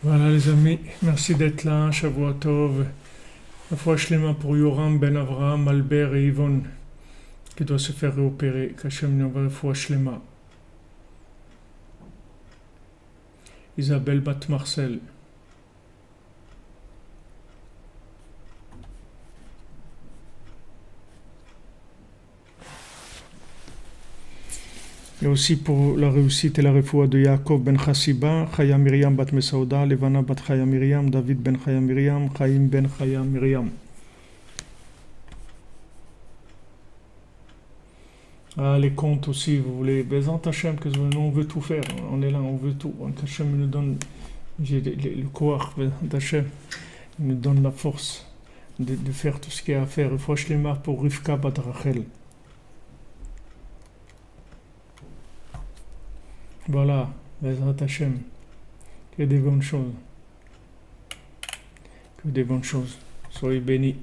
Voilà les amis, merci d'être là, Shavua Tov, Refoua Shlema pour Yoram Ben Avraham, Albert et Yvonne qui doit se faire réopérer, qu'Hachem nous envoie Refoua Shlema. Isabelle Bat Marcel. Et aussi pour la réussite et la refoua de Yaakov ben Chassiba, Chaya Miriam bat Mesaouda, Levana bat Chaya Miriam, David ben Chaya Miriam, Chaim ben Chaya Miriam. Ah, les comptes aussi, vous voulez. Bezant Hachem, que nous, on veut tout faire. On est là, on veut tout. Hachem nous donne le koach, Bezant Hachem. Il nous donne la force de faire tout ce qu'il y a à faire. Il faut acheter marre pour Rivka Bat Rachel. Voilà, Bezrat Hachem. Que des bonnes choses. Que des bonnes choses. Soyez bénis.